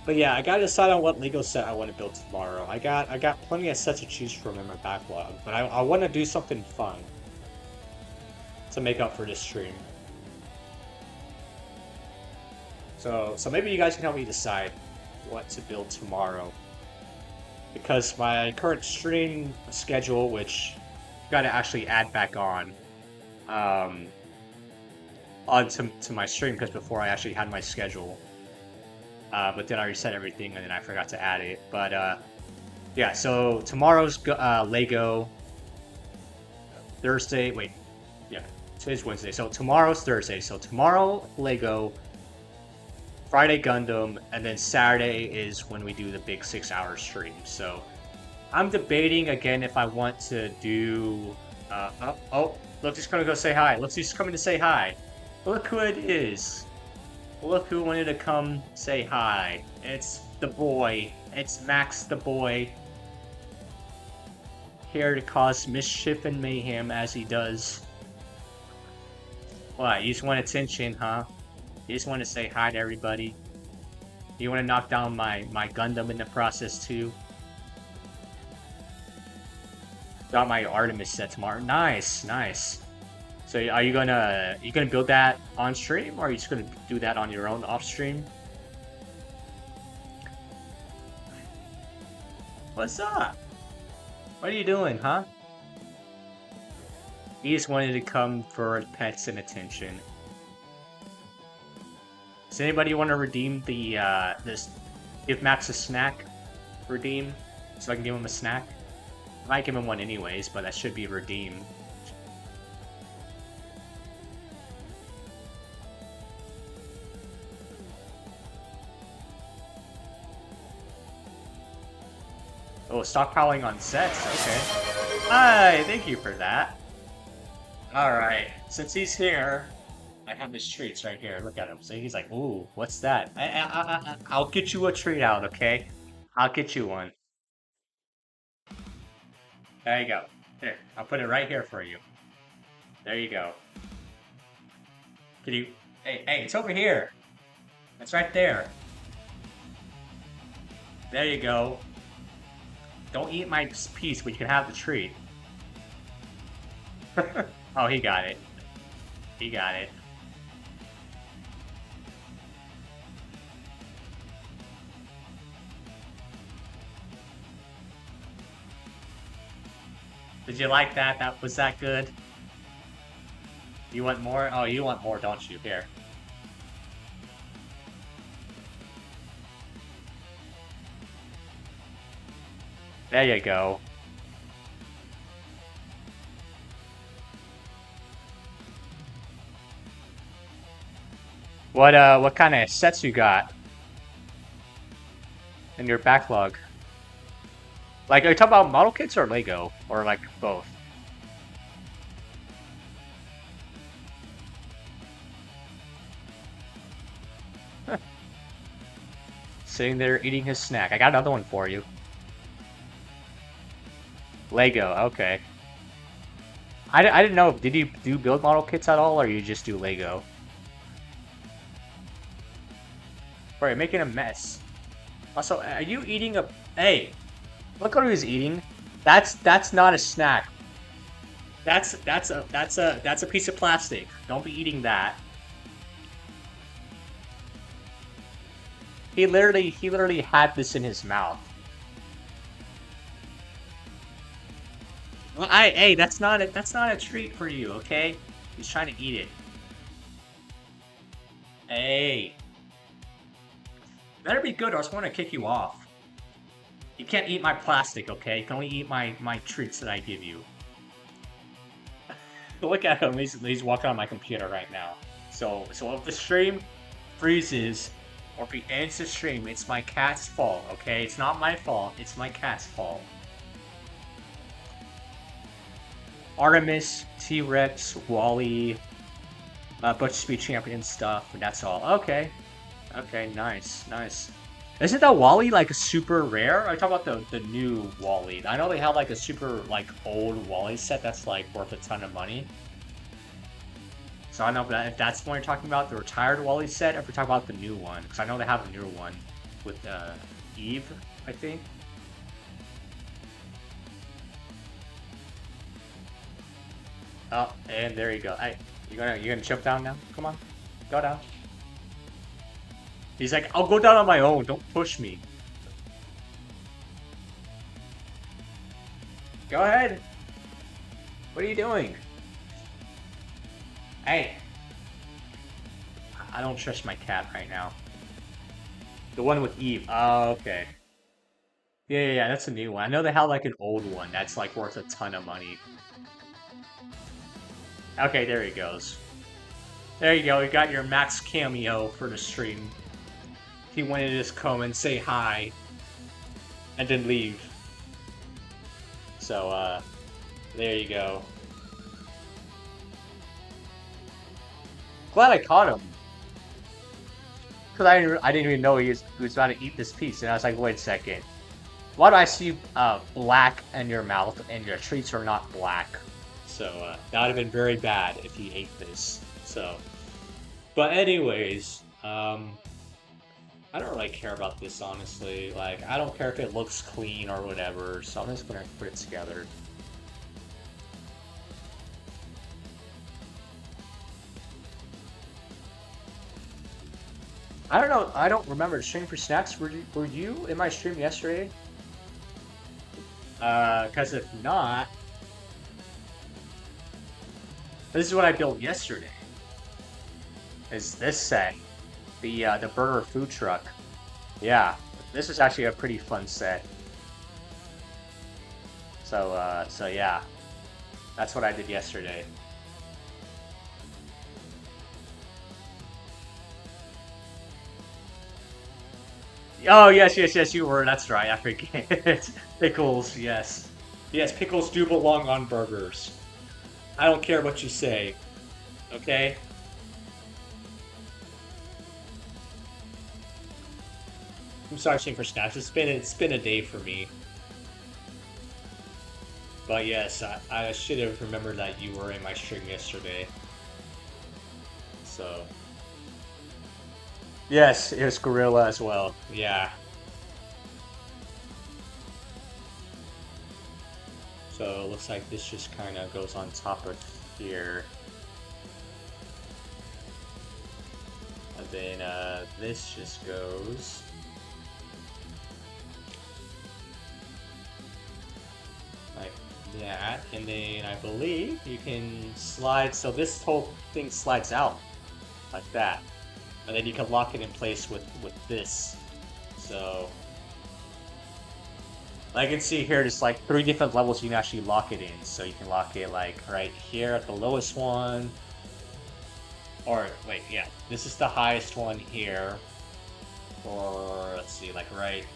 But yeah, I gotta decide on what Lego set I want to build tomorrow. I got plenty of sets to choose from in my backlog, but I want to do something fun to make up for this stream. So maybe you guys can help me decide what to build tomorrow. Because my current stream schedule, which I've got to actually add back um, onto my stream, because before I actually had my schedule. But then I reset everything and then I forgot to add it. But yeah, so tomorrow's Lego. Thursday, wait, yeah, today's Wednesday. So tomorrow's Thursday. So tomorrow, Lego. Friday Gundam, and then Saturday is when we do the big 6-hour stream. So I'm debating again if I want to do. Oh, look, just gonna go say hi. Look who's coming to say hi. Look who it is. Look who wanted to come say hi. It's the boy. It's Max the boy. Here to cause mischief and mayhem as he does. What? You just want attention, huh? You just want to say hi to everybody. You want to knock down my Gundam in the process too. Got my Artemis set tomorrow. Nice, nice. So are you gonna build that on stream, or are you just gonna do that on your own off stream? What's up? What are you doing, huh? He just wanted to come for pets and attention. Does anybody want to redeem the this give Max a snack redeem so I can give him a snack? I might give him one anyways, but that should be redeemed. Oh, stockpiling on sets. Okay. Hi, thank you for that. All right. Since he's here, I have his treats right here. Look at him. So he's like, "Ooh, what's that?" I'll get you a treat out, okay? I'll get you one. There you go. Here, I'll put it right here for you. There you go. Can you? Hey, hey, it's over here. It's right there. There you go. Don't eat my piece, but you can have the treat. Oh, he got it. He got it. Did you like that? Was that good? You want more? Oh, you want more, don't you? Here. There you go. What kind of sets you got in your backlog? Like, are you talking about model kits or Lego? Or, like, both? Sitting there eating his snack. I got another one for you. Lego, okay. I didn't know, did you do build model kits at all, or you just do Lego? Bro, you're making a mess. Also, are you eating a... Hey, look what he's eating. That's not a snack. That's a piece of plastic. Don't be eating that. He literally had this in his mouth. Well, hey, that's not a treat for you, okay? He's trying to eat it. Hey, better be good, or else I'm gonna kick you off. You can't eat my plastic, okay? You can only eat my treats that I give you. Look at him. He's walking on my computer right now. So if the stream freezes, or if he ends the stream, it's my cat's fault, okay? It's not my fault. It's my cat's fault. Artemis, T-Rex, Wally, Butch Speed Champion stuff, and that's all. Okay. Okay, nice, nice. Isn't that Wally like super rare? I talk about the new Wally. I know they have like a super like old Wally set that's like worth a ton of money. So I don't know if that's what you're talking about, the retired Wally set, or if you're talking about the new one. Because I know they have a newer one with Eve, I think. Oh, and there you go. Hey, you gonna jump down now? Come on, go down. He's like, I'll go down on my own. Don't push me. Go ahead. What are you doing? Hey. I don't trust my cat right now. The one with Eve. Oh, okay. Yeah, that's a new one. I know they have like an old one that's like worth a ton of money. Okay, there he goes. There you go. You got your Max cameo for the stream. He wanted to just come and say hi and then leave. So, there you go. Glad I caught him. Because I didn't even know he was about to eat this piece. And I was like, wait a second. Why do I see black in your mouth and your treats are not black? So, that would have been very bad if he ate this. So, but anyways, I don't really care about this, honestly. Like, I don't care if it looks clean or whatever, so I'm just gonna put it together. I don't know, I don't remember. Stream for snacks, were you in my stream yesterday? Because if not... This is what I built yesterday. Is this set. The burger food truck. Yeah, this is actually a pretty fun set. So yeah, that's what I did yesterday. Oh yes, yes, yes, you were. That's right. I forget. Pickles, yes, yes. Pickles do belong on burgers. I don't care what you say. Okay. I'm sorry, for snaps. It's been a day for me. But yes, I should have remembered that you were in my stream yesterday. So yes, it was Gorilla as well. Yeah. So it looks like this just kind of goes on top of here. And then this just goes like that. And then I believe you can slide, so this whole thing slides out like that. And then you can lock it in place with this. So I can see here, there's like 3 different levels you can actually lock it in. So you can lock it like right here at the lowest one. Or wait, yeah, this is the highest one here. Or let's see, like right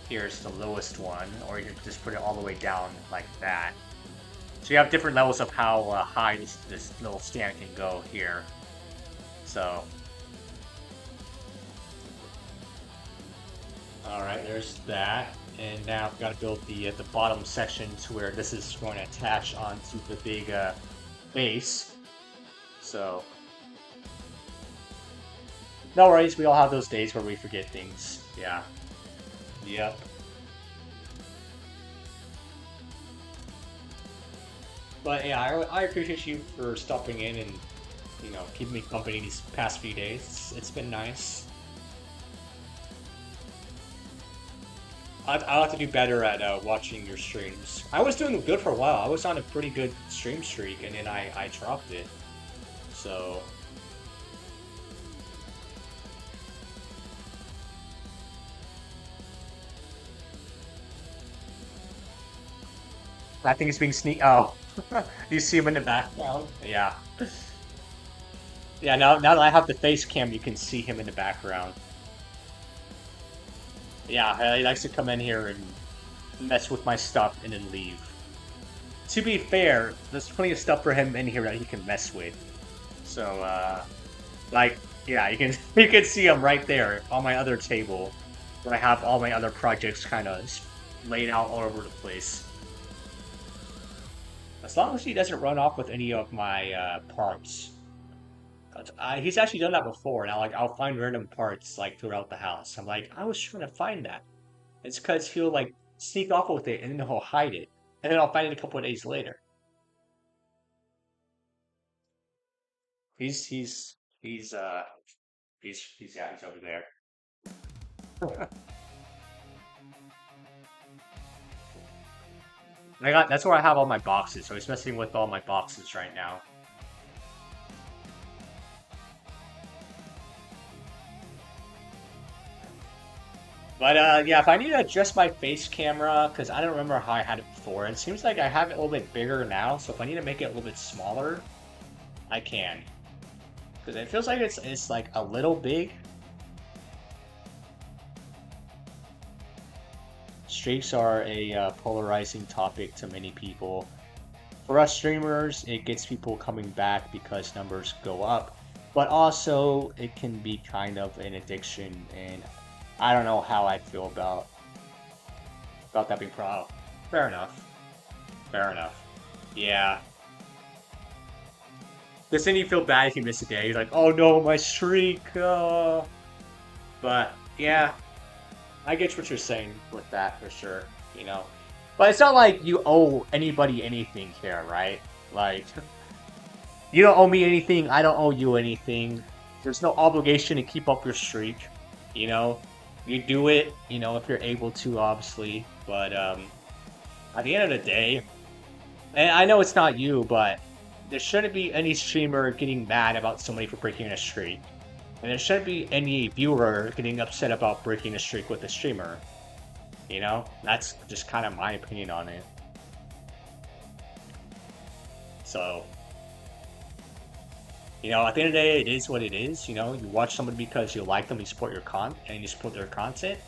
here's the lowest one. Or you can just put it all the way down like that. So you have different levels of how high this little stand can go here. So, all right, there's that. And now I've got to build the bottom section to where this is going to attach onto the big base. So, no worries. We all have those days where we forget things. Yeah. Yep. But yeah, I appreciate you for stopping in and keeping me company these past few days. It's been nice. I'll have to do better at watching your streams. I was doing good for a while. I was on a pretty good stream streak, and then I dropped it. So I think it's being sneak. Oh, you see him in the background? Yeah, yeah. Now that I have the face cam, you can see him in the background. Yeah, he likes to come in here and mess with my stuff and then leave. To be fair, there's plenty of stuff for him in here that he can mess with. So, like, yeah, you can you can see him right there on my other table, where I have all my other projects kind of laid out all over the place. As long as he doesn't run off with any of my parts. 'Cause he's actually done that before, and I'll find random parts like throughout the house. I'm like, I was trying to find that. It's because he'll like sneak off with it, and then he'll hide it, and then I'll find it a couple of days later. He's he's he's uh yeah, he's over there. That's where I have all my boxes, so he's messing with all my boxes right now. But yeah, if I need to adjust my face camera, because I don't remember how I had it before, it seems like I have it a little bit bigger now, so if I need to make it a little bit smaller, I can. Because it feels like it's like a little big. Streaks are a polarizing topic to many people. For us streamers, it gets people coming back because numbers go up, but also it can be kind of an addiction, and I don't know how I feel about that being pro. Fair enough. Fair enough. Yeah. Because then you feel bad if you miss a day. You're like, oh no, my streak. But yeah, I get what you're saying with that for sure. You know, but it's not like you owe anybody anything here, right? Like, you don't owe me anything. I don't owe you anything. There's no obligation to keep up your streak. You know, you do it. You know, if you're able to, obviously. But at the end of the day, and I know it's not you, but there shouldn't be any streamer getting mad about somebody for breaking a streak. And there shouldn't be any viewer getting upset about breaking a streak with a streamer. You know? That's just kind of my opinion on it. So, you know, at the end of the day, it is what it is. You know, you watch somebody because you like them, you support your and you support their content.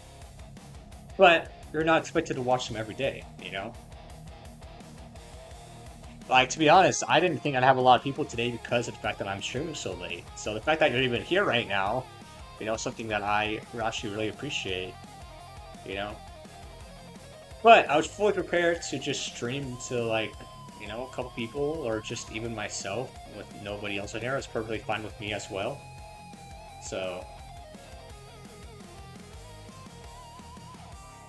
but you're not expected to watch them every day, you know? Like, to be honest, I didn't think I'd have a lot of people today because of the fact that I'm streaming so late. So the fact that you're even here right now, something that I actually really appreciate, you know? But I was fully prepared to just stream to, like, a couple people or just even myself with nobody else in here. It's perfectly fine with me as well. So,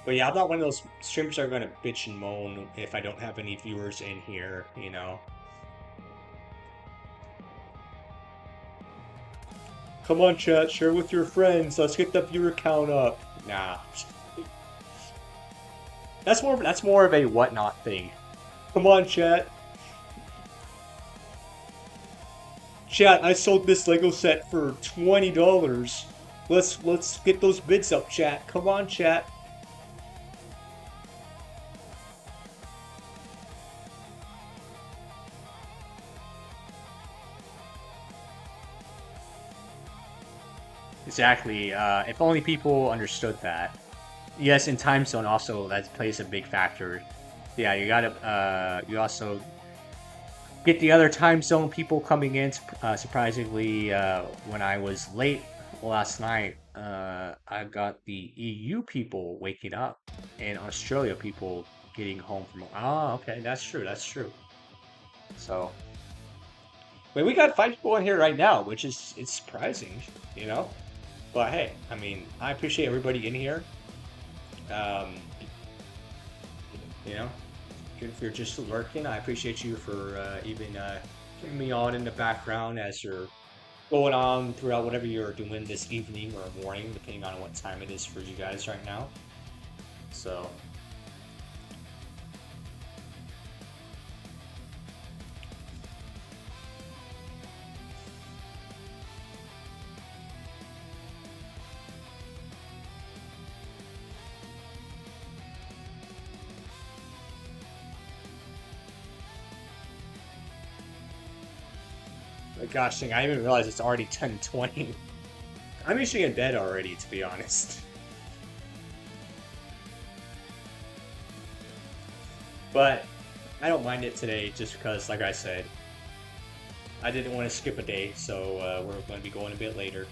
but yeah, I'm not one of those streamers that are going to bitch and moan if I don't have any viewers in here, you know? Come on, chat, share with your friends. Let's get the viewer count up. Nah, that's more of a whatnot thing. Come on, chat. Chat, I sold this Lego set for $20. Let's get those bids up, chat. Come on, chat. Exactly. If only people understood that. Yes, in time zone also that plays a big factor. Yeah, you gotta you also get the other time zone people coming in. Surprisingly, when I was late last night, I got the EU people waking up and Australia people getting home from. Oh, okay, that's true. That's true. So, wait, we got 5 people in here right now, which is it's surprising, you know. But hey, I mean, I appreciate everybody in here. Um, you know, if you're just lurking, I appreciate you for even keeping me on in the background as you're going on throughout whatever you're doing this evening or morning, depending on what time it is for you guys right now. So, gosh dang, I didn't even realize it's already 10:20. I'm usually in bed already, to be honest. But I don't mind it today just because, like I said, I didn't want to skip a day, so we're going to be going a bit later.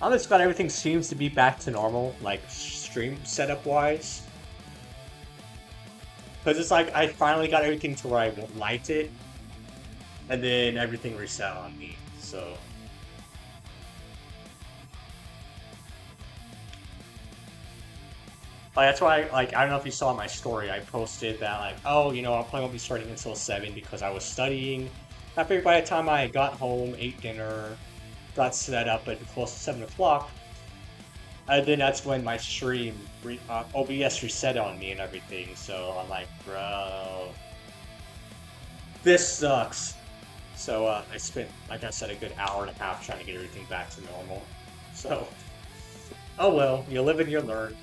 I'm just glad everything seems to be back to normal, like stream setup wise. Because it's like I finally got everything to where I liked it, and then everything reset on me. So, like, that's why, like, I don't know if you saw my story. I posted that, like, oh, I probably won't be starting until 7 because I was studying. I figured by the time I got home, ate dinner, got set up at close to 7 o'clock, and then that's when my stream OBS reset on me and everything. So I'm like, bro, this sucks. So I spent, like I said, a good hour and a half trying to get everything back to normal. So, oh well, you live and you learn.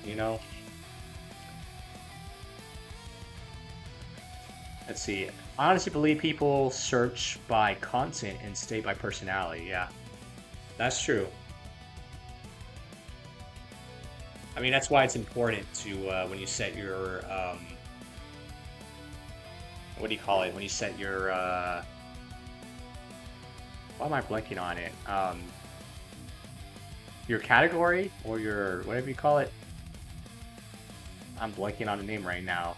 Let's see. I honestly believe people search by content and stay by personality. Yeah, that's true. I mean, that's why it's important to when you set your what do you call it? When you set your why am I blanking on it? Your category or your whatever you call it. I'm blanking on the name right now.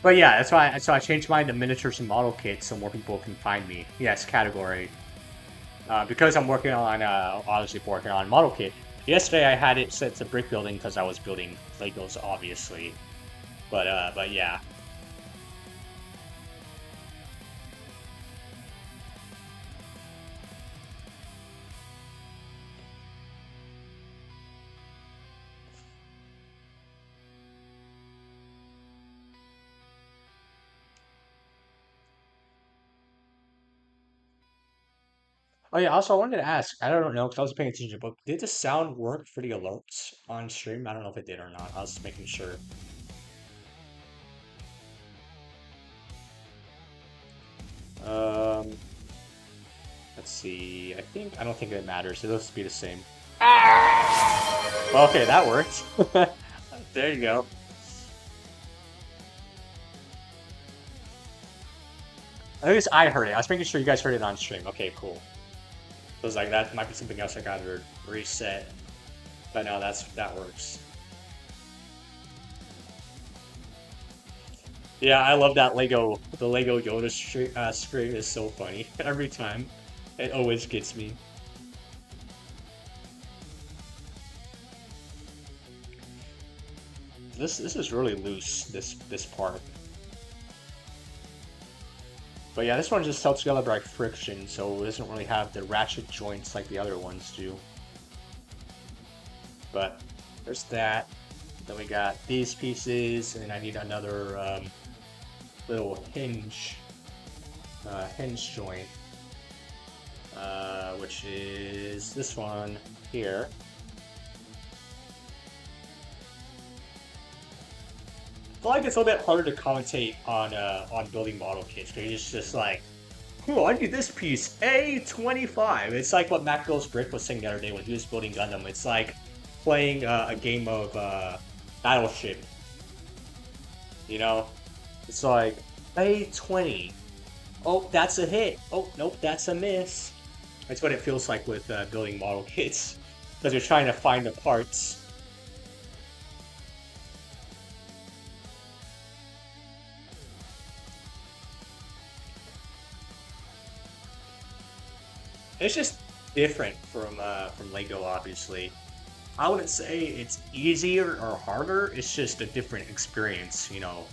But yeah, that's why I changed mine to miniatures and model kits so more people can find me. Yes, category. Because I'm working on obviously working on model kit. Yesterday I had it set to brick building because I was building Legos, obviously. But yeah. Oh yeah, also I wanted to ask, I don't know, because I was paying attention, but did the sound work for the alerts on stream? I don't know if it did or not. I was just making sure. Um, let's see. I don't think it matters. It'll just be the same. Well, okay, that worked. There you go. At least I heard it. I was making sure you guys heard it on stream. Okay, cool. So it's like that might be something else I gotta reset. But no, that works. Yeah, I love that Lego. The Lego Yoda scream is so funny every time. It always gets me. This is really loose. This part. But yeah, this one just held together by friction, so it doesn't really have the ratchet joints like the other ones do. But there's that. Then we got these pieces, and I need another little hinge joint, which is this one here. I feel like it's a little bit harder to commentate on building model kits because it's just like, cool, I need this piece A25. It's like what Mac Goes Brick was saying the other day when he was building Gundam. It's like playing a game of Battleship. You know, it's like A20. Oh, that's a hit. Oh, nope, that's a miss. That's what it feels like with building model kits because you're trying to find the parts. It's just different from Lego, obviously. I wouldn't say it's easier or harder. It's just a different experience, you know,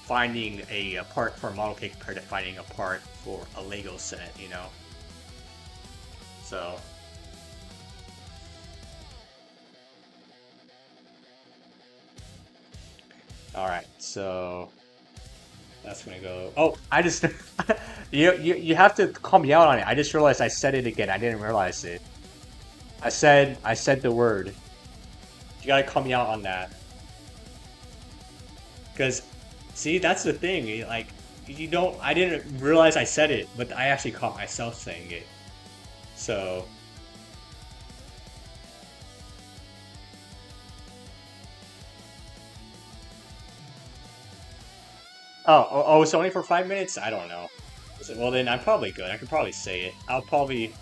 finding a part for a model kit compared to finding a part for a Lego set, you know. So, all right, so that's gonna go. Oh, I just you have to call me out on it. I just realized I said it again. I didn't realize it. I said the word. You gotta call me out on that. Because, see, that's the thing. Like, you don't. I didn't realize I said it, but I actually caught myself saying it. So, oh, it's only for 5 minutes. I don't know. Well, then I'm probably good. I could probably say it. I'll probably.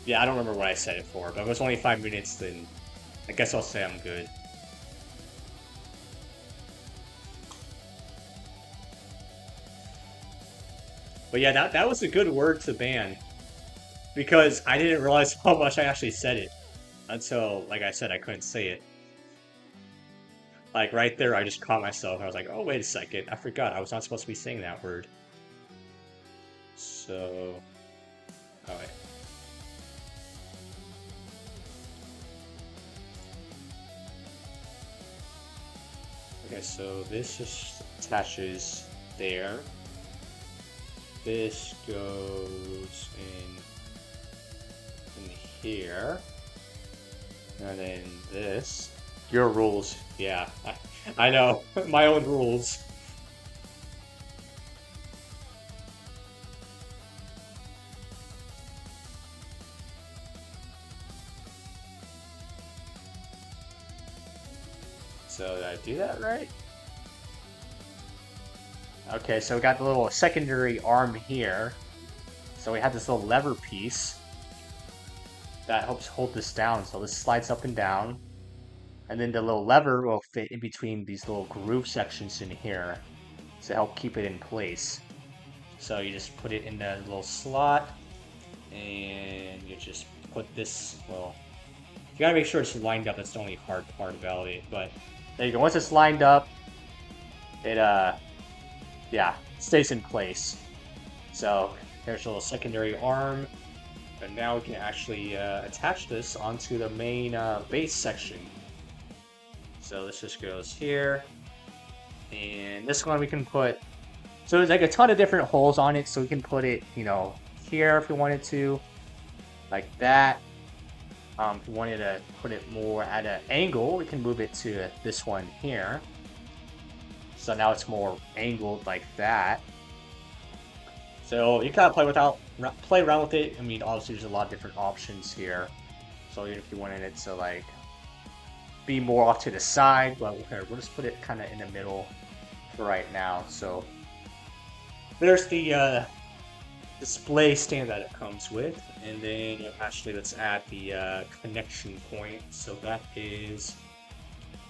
Yeah, I don't remember what I said it for, but if it's only 5 minutes, then I guess I'll say I'm good. But yeah, that was a good word to ban because I didn't realize how much I actually said it until, like I said, I couldn't say it. Like right there, I just caught myself. I was like, oh, wait a second. I forgot. I was not supposed to be saying that word. So, oh wait. Okay, so this just attaches there. This goes in here. And then this. Your rules. Yeah, I know. My own rules. So did I do that right? Okay, so we got the little secondary arm here. So we have this little lever piece that helps hold this down. So this slides up and down. And then the little lever will fit in between these little groove sections in here to help keep it in place. So you just put it in the little slot and you just put this, well, you gotta make sure it's lined up. That's the only hard part about it. But there you go. Once it's lined up, it yeah, stays in place. So there's a little secondary arm, and now we can actually attach this onto the main base section. So this just goes here, and this one we can put. So there's like a ton of different holes on it, so we can put it, you know, here if we wanted to, like that. If we wanted to put it more at an angle, we can move it to this one here. So now it's more angled like that. So you kind of play around with it. I mean, obviously there's a lot of different options here. So even if you wanted it to like be more off to the side, but okay, we'll just put it kind of in the middle for right now. So there's the display stand that it comes with, and then actually let's add the connection point. So that is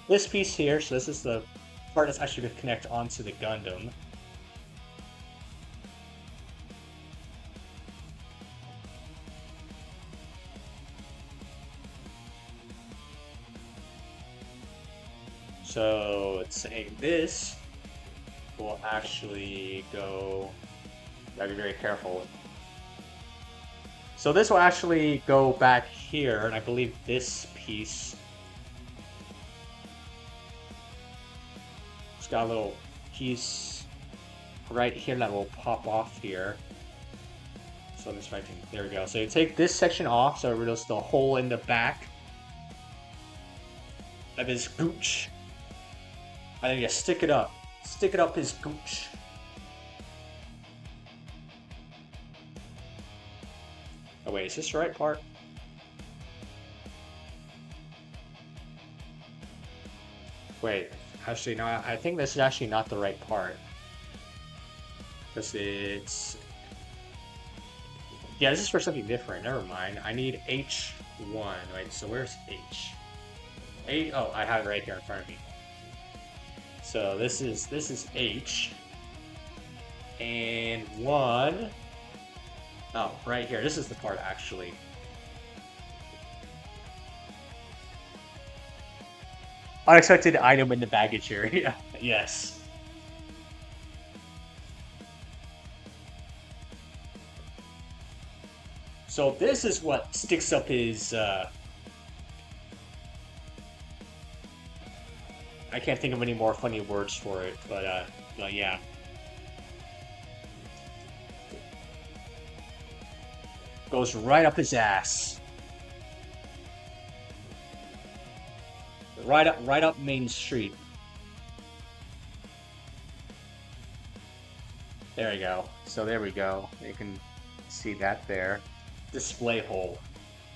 this piece here. So this is the part that's actually going to connect onto the Gundam. So let's say this will actually go. Gotta be very careful. So this will actually go back here, and I believe this piece. It's got a little piece right here that will pop off here. So I'm just writing. There we go. So you take this section off, so it reveals the hole in the back of his gooch. And then you stick it up. Stick it up his gooch. Oh wait, is this the right part? Wait, actually no, I think this is actually not the right part. Because it's... Yeah, this is for something different, never mind. I need H1, wait, so where's H? Oh, I have it right here in front of me. So this is H. And 1... Oh, right here. This is the part, actually. Unexpected item in the baggage area. Yes. So this is what sticks up his, I can't think of any more funny words for it, but yeah. Goes right up his ass. Right up Main Street. There we go. So there we go. You can see that there. Display hole.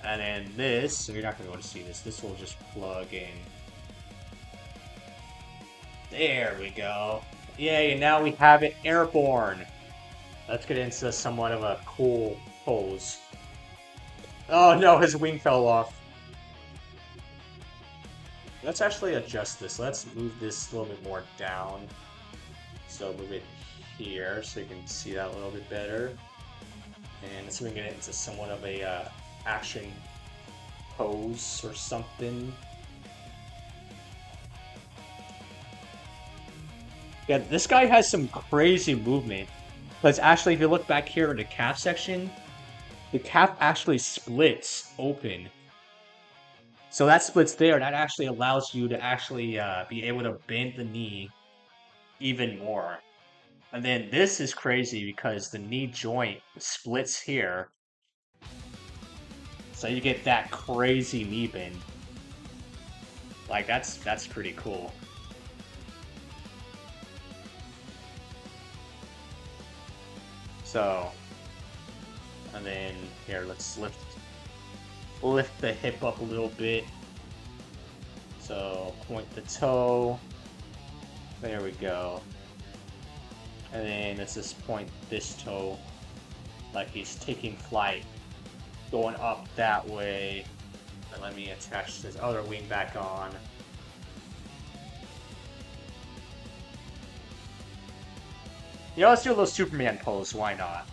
And then this, so you're not going to be able to see this. This will just plug in. There we go. Yay, and now we have it airborne. Let's get into somewhat of a cool pose. Oh no, his wing fell off. Let's actually adjust this. Let's move this a little bit more down. So move it here so you can see that a little bit better. And let's bring it into somewhat of a action pose or something. Yeah, this guy has some crazy movement. Because actually, if you look back here in the calf section, the calf actually splits open. So that splits there. That actually allows you to actually be able to bend the knee even more. And then this is crazy because the knee joint splits here. So you get that crazy knee bend. Like, that's pretty cool. So, and then here, let's lift the hip up a little bit. So point the toe. There we go. And then let's just point this toe like he's taking flight, going up that way. And let me attach this other wing back on. You know, let's do a little Superman pose, why not?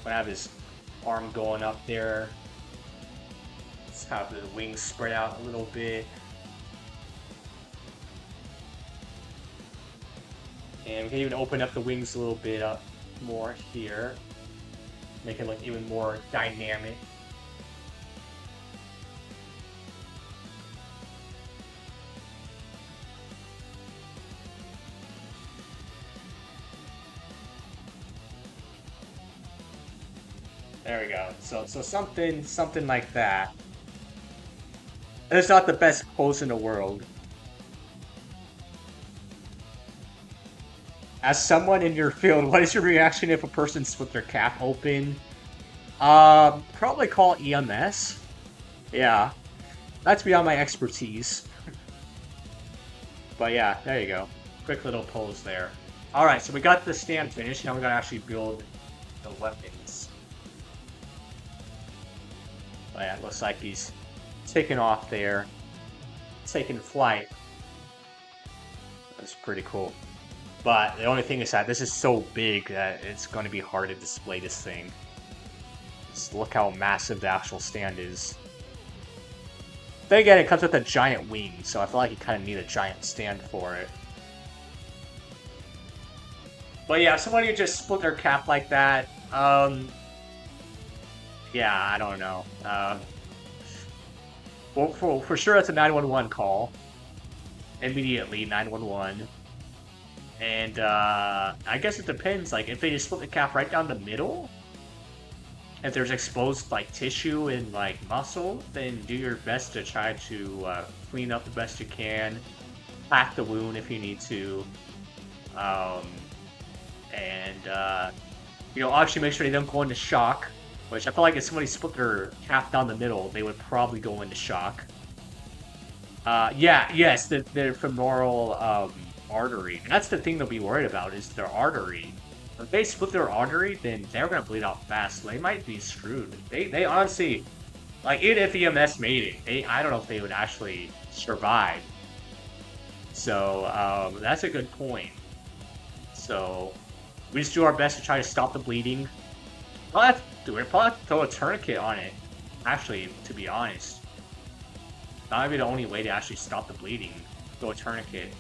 When I have his arm going up there. Let's have the wings spread out a little bit. And we can even open up the wings a little bit up more here. Make it look even more dynamic. There we go. So something like that. It's not the best pose in the world. As someone in your field, what is your reaction if a person split their cap open? Probably call EMS. Yeah, that's beyond my expertise. But yeah, there you go. Quick little pose there. All right, so we got the stand finished. Now we gotta actually build the weapons. But yeah, it looks like he's taking off there, taking flight. That's pretty cool. But the only thing is that this is so big that it's going to be hard to display this thing. Just look how massive the actual stand is. Then again, it comes with a giant wing, so I feel like you kind of need a giant stand for it. But yeah, somebody who just split their cap like that, yeah, I don't know. Well, for sure, it's a 911 call. Immediately, 911. And I guess it depends. Like, if they just split the cap right down the middle, if there's exposed like tissue and like muscle, then do your best to try to clean up the best you can, pack the wound if you need to, and you know, obviously make sure they don't go into shock. Which I feel like if somebody split their cap down the middle, they would probably go into shock. Yeah, yes, the femoral artery. And that's the thing they'll be worried about is their artery. If they split their artery, then they're gonna bleed out fast. So they might be screwed. They honestly, like, even if EMS made it, I don't know if they would actually survive. So that's a good point. So we just do our best to try to stop the bleeding. Probably have to do it. Probably have to throw a tourniquet on it. Actually, to be honest, that might be the only way to actually stop the bleeding. Throw a tourniquet.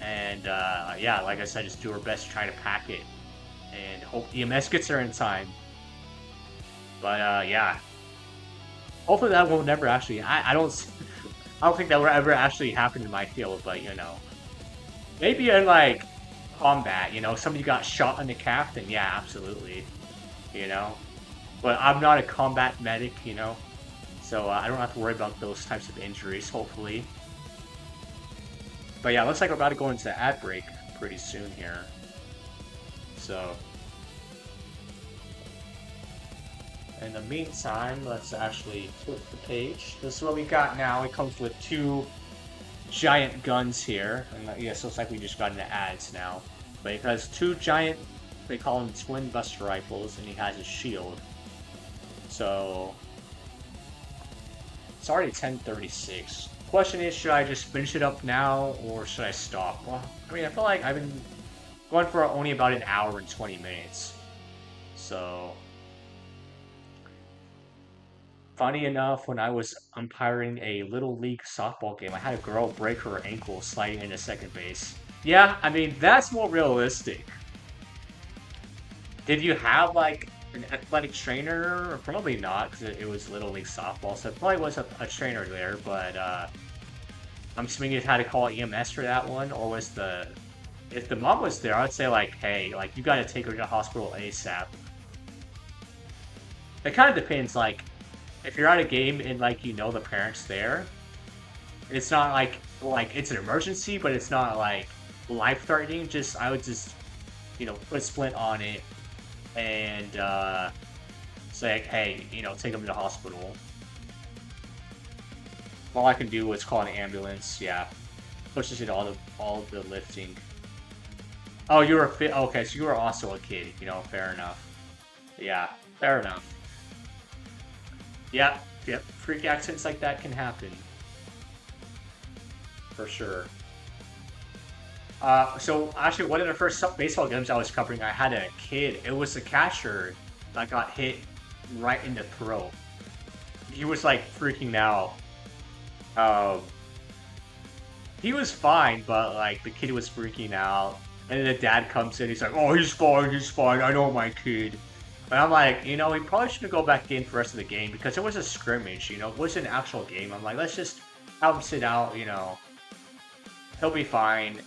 And yeah, like I said, just do our best to try to pack it, and hope EMS gets there in time. But yeah, hopefully that will never actually. I don't think that will ever actually happen in my field. But you know, maybe in like combat, you know, somebody got shot in the calf, then yeah, absolutely, you know. But I'm not a combat medic, you know, so I don't have to worry about those types of injuries, hopefully. But yeah, looks like we're about to go into the ad break pretty soon here. So, in the meantime, let's actually flip the page. This is what we got now. It comes with two giant guns here. And yes, looks like we just got into ads now. But it has two giant, they call them twin buster rifles, and he has a shield. So, it's already 10:36. Question is, should I just finish it up now, or should I stop? Well, I mean, I feel like I've been going for only about an hour and 20 minutes. So, funny enough, when I was umpiring a Little League softball game, I had a girl break her ankle sliding into second base. Yeah, I mean, that's more realistic. Did you have, like, an athletic trainer? Probably not, because it was Little League softball, so it probably was a trainer there, but I'm assuming you had to call EMS for that one, or was the... If the mom was there, I'd say, like, hey, like, you gotta take her to the hospital ASAP. It kind of depends, like, if you're at a game and, like, you know the parents there, it's not like it's an emergency, but it's not, like, life-threatening. I would just, you know, put a splint on it and say, like, hey, you know, take them to the hospital. All I can do is call an ambulance. Yeah, pushes into all the lifting. Oh, you were okay, so you were also a kid. You know, fair enough. Yeah, fair enough. Yep, yep. Freak accidents like that can happen. For sure. So actually, one of the first baseball games I was covering, I had a kid. It was the catcher that got hit right in the throat. He was like freaking out. He was fine, but like the kid was freaking out. And then the dad comes in. He's like, "Oh, he's fine. He's fine. I know my kid." And I'm like, you know, we probably shouldn't go back in for the rest of the game because it was a scrimmage. You know, it wasn't an actual game. I'm like, let's just have him sit out. You know, he'll be fine.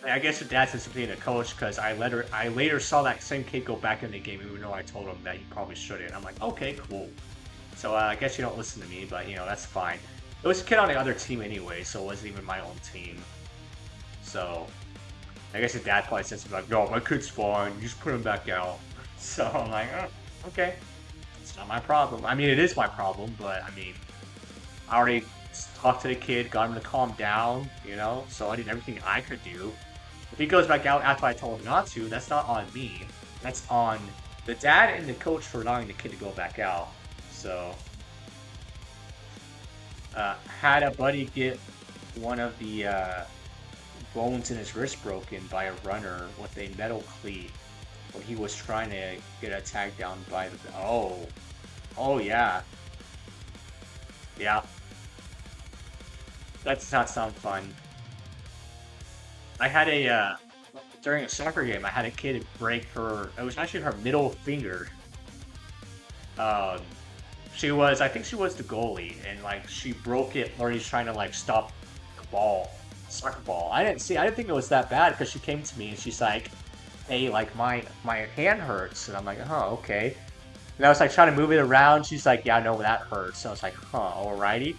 I guess the dad's disciplining a coach because I later saw that same kid go back in the game even though I told him that he probably shouldn't. I'm like, okay, cool. So I guess you don't listen to me, but that's fine. It was a kid on the other team anyway, so it wasn't even my own team. So I guess his dad probably said something like, "No, my kid's fine. You just put him back out." So I'm like, oh, okay, it's not my problem. I mean, it is my problem, but I mean, I already talked to the kid, got him to calm down, so I did everything I could do. If he goes back out after I told him not to, that's not on me. That's on the dad and the coach for allowing the kid to go back out. So, had a buddy get one of the bones in his wrist broken by a runner with a metal cleat when he was trying to get a tag down by the. Oh yeah, yeah. That does not sound fun. I had during a soccer game, I had a kid break her. It was actually her middle finger. Um, I think she was the goalie, and like she broke it when he's trying to like stop the ball, soccer ball. I didn't think it was that bad because she came to me and she's like, "Hey, like my hand hurts," and I'm like, "Oh, okay." And I was like trying to move it around. She's like, "Yeah, no, that hurts." So I was like, "Huh, alrighty."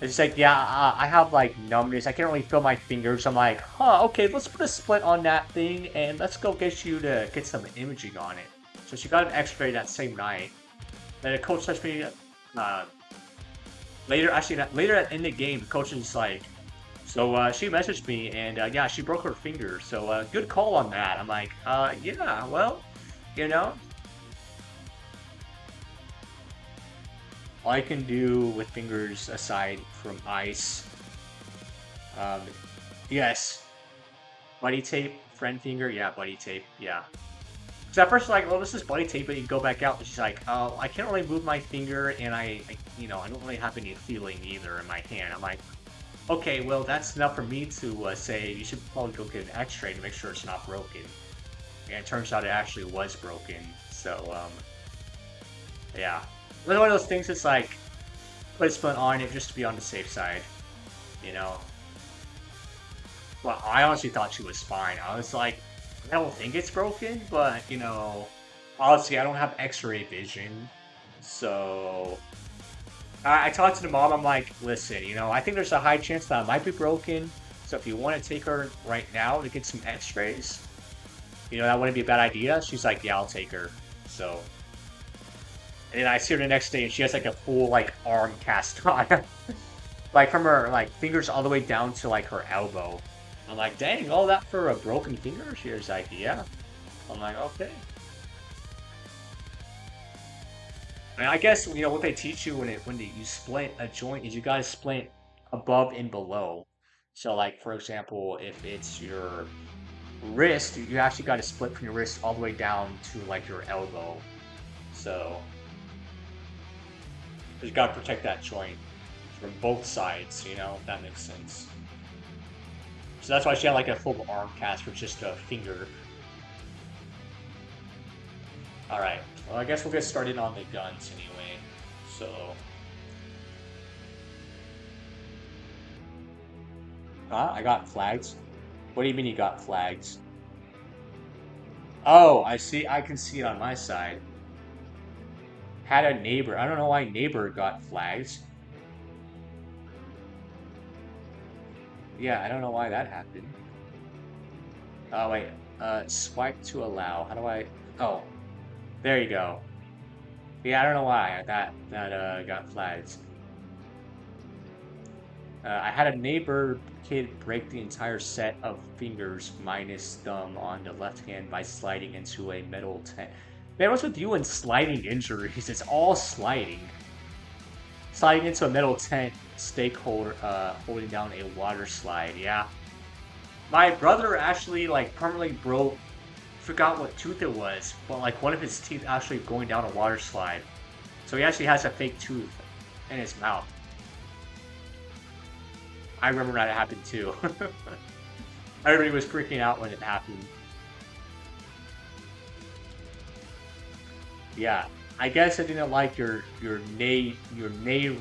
And she's like, "Yeah, I have like numbness. I can't really feel my fingers." I'm like, "Huh, okay, let's put a splint on that thing and let's go get you to get some imaging on it." So she got an X-ray that same night. Then the coach touched me later. Actually, later in the game, the coach is like, "So she messaged me and yeah, she broke her finger. So good call on that." I'm like, yeah, well, you know, all I can do with fingers aside from ice. Um, yes, buddy tape, friend finger, yeah, buddy tape, yeah. So at first, like, well, this is buddy tape, but you go back out, and she's like, "Oh, I can't really move my finger, and I don't really have any feeling either in my hand." I'm like, "Okay, well, that's enough for me to say you should probably go get an X-ray to make sure it's not broken." And it turns out it actually was broken. So, yeah, one of those things. It's like put a splint on it just to be on the safe side, you know. Well, I honestly thought she was fine. I was like, I don't think it's broken, but honestly, I don't have X-ray vision, so I talked to the mom. I'm like, listen, I think there's a high chance that it might be broken. So if you want to take her right now to get some X-rays, that wouldn't be a bad idea. She's like, yeah, I'll take her. So, and then I see her the next day, and she has like a full like arm cast on, like from her like fingers all the way down to like her elbow. I'm like, dang, all that for a broken finger? She was like, yeah. I'm like, okay. And I guess what they teach you when you splint a joint is you gotta splint above and below. So like for example, if it's your wrist, you actually gotta split from your wrist all the way down to like your elbow. So you gotta protect that joint from both sides. If that makes sense. So that's why she had like a full arm cast for just a finger. Alright, well I guess we'll get started on the guns anyway. So... Huh? I got flags? What do you mean you got flags? Oh, I see. I can see it on my side. Had a neighbor. I don't know why neighbor got flags. Yeah, I don't know why that happened. Oh, wait. Swipe to allow. How do I... Oh, there you go. Yeah, I don't know why that got flags. I had a neighbor kid break the entire set of fingers minus thumb on the left hand by sliding into a metal tent. Man, what's with you and sliding injuries? It's all sliding. Sliding into a metal tent, stakeholder holding down a water slide. Yeah. My brother actually like permanently broke, forgot what tooth it was, but like one of his teeth actually going down a water slide. So he actually has a fake tooth in his mouth. I remember that it happened too. Everybody was freaking out when it happened. Yeah, I guess I didn't like your neigh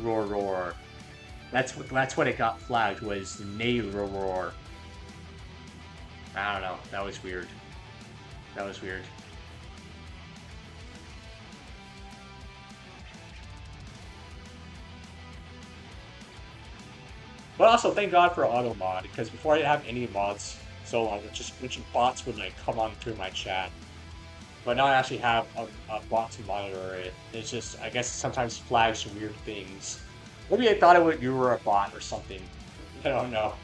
roar. That's what it got flagged was neigh roar. I don't know. That was weird. That was weird. But also, thank God for auto mod, because before I didn't have any mods so long, it just which bots would like come on through my chat. But now I actually have a bot to monitor it. It's just, I guess, it sometimes flags weird things. Maybe I thought you were a bot or something. I don't know.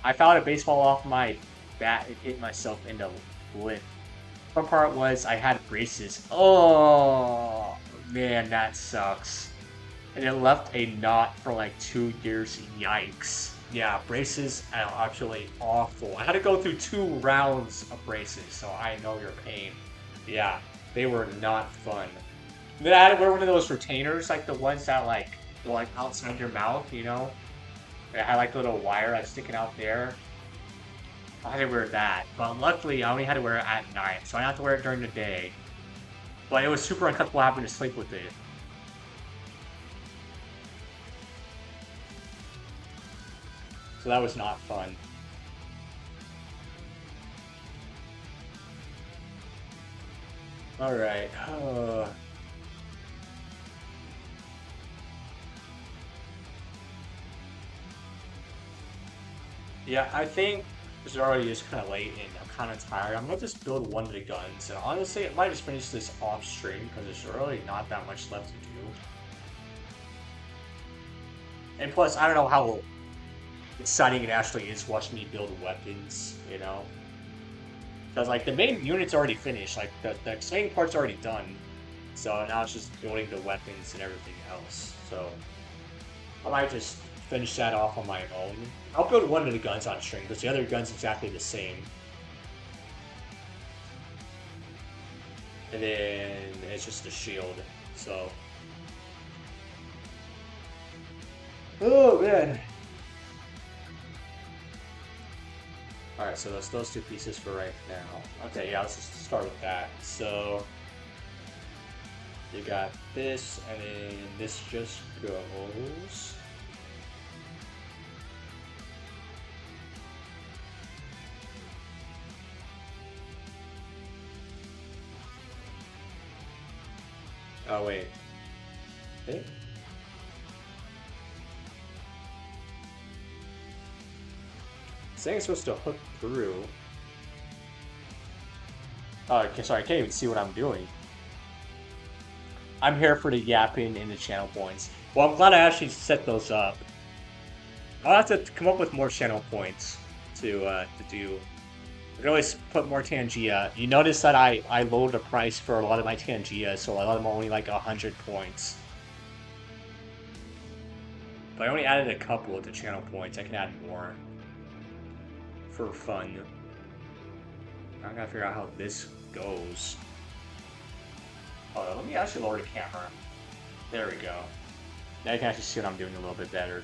I found a baseball off my bat and hit myself in the lip. One part was I had braces. Oh man, that sucks. And it left a knot for like 2 years. Yikes. Yeah, braces are actually awful. I had to go through 2 rounds of braces, so I know your pain. Yeah, they were not fun. Then I had to wear one of those retainers, like the ones that like go like outside your mouth, you know? It had like a little wire that's sticking out there. I had to wear that, but luckily I only had to wear it at night, so I didn't have to wear it during the day. But it was super uncomfortable having to sleep with it. So that was not fun. Alright. Yeah, I think it's already just kind of late and I'm kind of tired. I'm gonna just build one of the guns, and honestly, I might just finish this off stream because there's really not that much left to do. And plus, I don't know how exciting it actually is watching me build weapons, you know? Because, like, the main unit's already finished, like, the exciting part's already done. So now it's just building the weapons and everything else. So I might just finish that off on my own. I'll build one of the guns on string because the other gun's exactly the same. And then it's just a shield, so. Oh man. Alright, so that's those 2 pieces for right now. Okay, yeah, let's just start with that. So you got this, and then this just goes. Oh wait. Okay. Saying it's supposed to hook through. Oh, okay, sorry, I can't even see what I'm doing. I'm here for the yapping and the channel points. Well, I'm glad I actually set those up. I'll have to come up with more channel points to do. I can always put more Tangia. You notice that I lowered the price for a lot of my Tangia, so a lot of them are only like 100 points. But I only added a couple of the channel points. I can add more for fun. I gotta figure out how this goes. Oh, let me actually lower the camera. There we go. Now you can actually see what I'm doing a little bit better.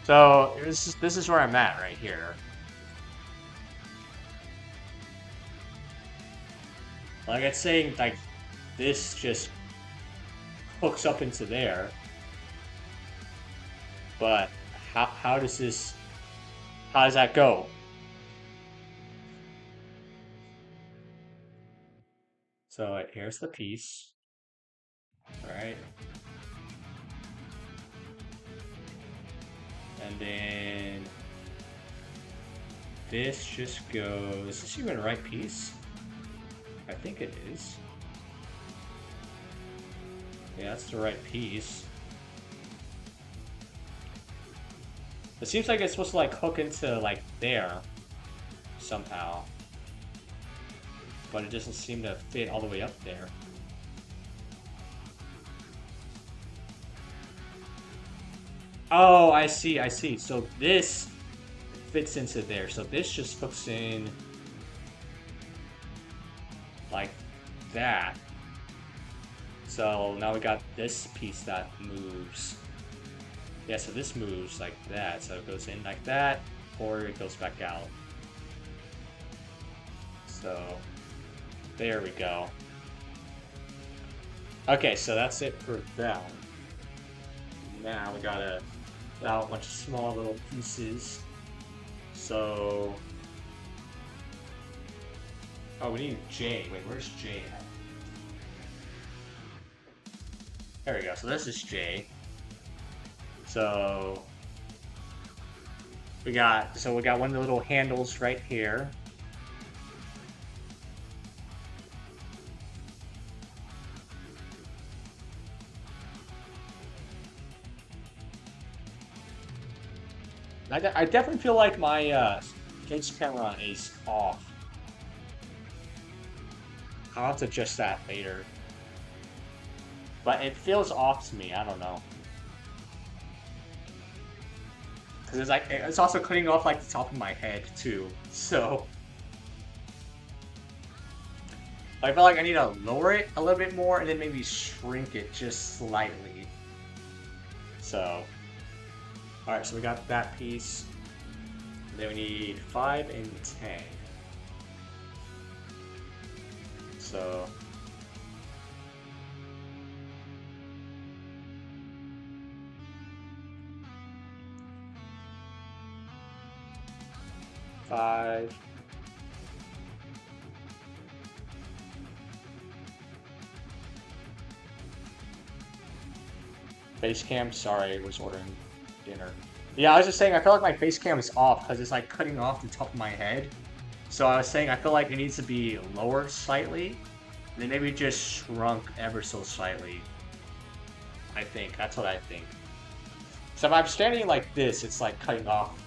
So this is where I'm at right here. Like it's saying, like this just hooks up into there. But how does this? How does that go? So here's the piece. All right. And then this just goes. Is this even the right piece? I think it is. Yeah, that's the right piece. It seems like it's supposed to like hook into like there somehow. But it doesn't seem to fit all the way up there. Oh, I see, I see. So this fits into there. So this just hooks in like that. So now we got this piece that moves. Yeah, so this moves like that. So it goes in like that, or it goes back out. So there we go. Okay, so that's it for that. Now we gotta put out a bunch of small little pieces. So, oh, we need J. Wait, where's J at? There we go. So this is J. So we got one of the little handles right here. I definitely feel like my face camera is off. I'll have to adjust that later. But it feels off to me, I don't know. Because it's like, it's also cutting off like the top of my head too. So, I feel like I need to lower it a little bit more and then maybe shrink it just slightly. So, alright, so we got that piece. Then we need 5 and 10. So, five. Face cam, sorry, I was ordering dinner. Yeah, I was just saying, I feel like my face cam is off because it's like cutting off the top of my head. So I was saying, I feel like it needs to be lowered slightly, and then maybe just shrunk ever so slightly. I think, that's what I think. So if I'm standing like this, it's like cutting off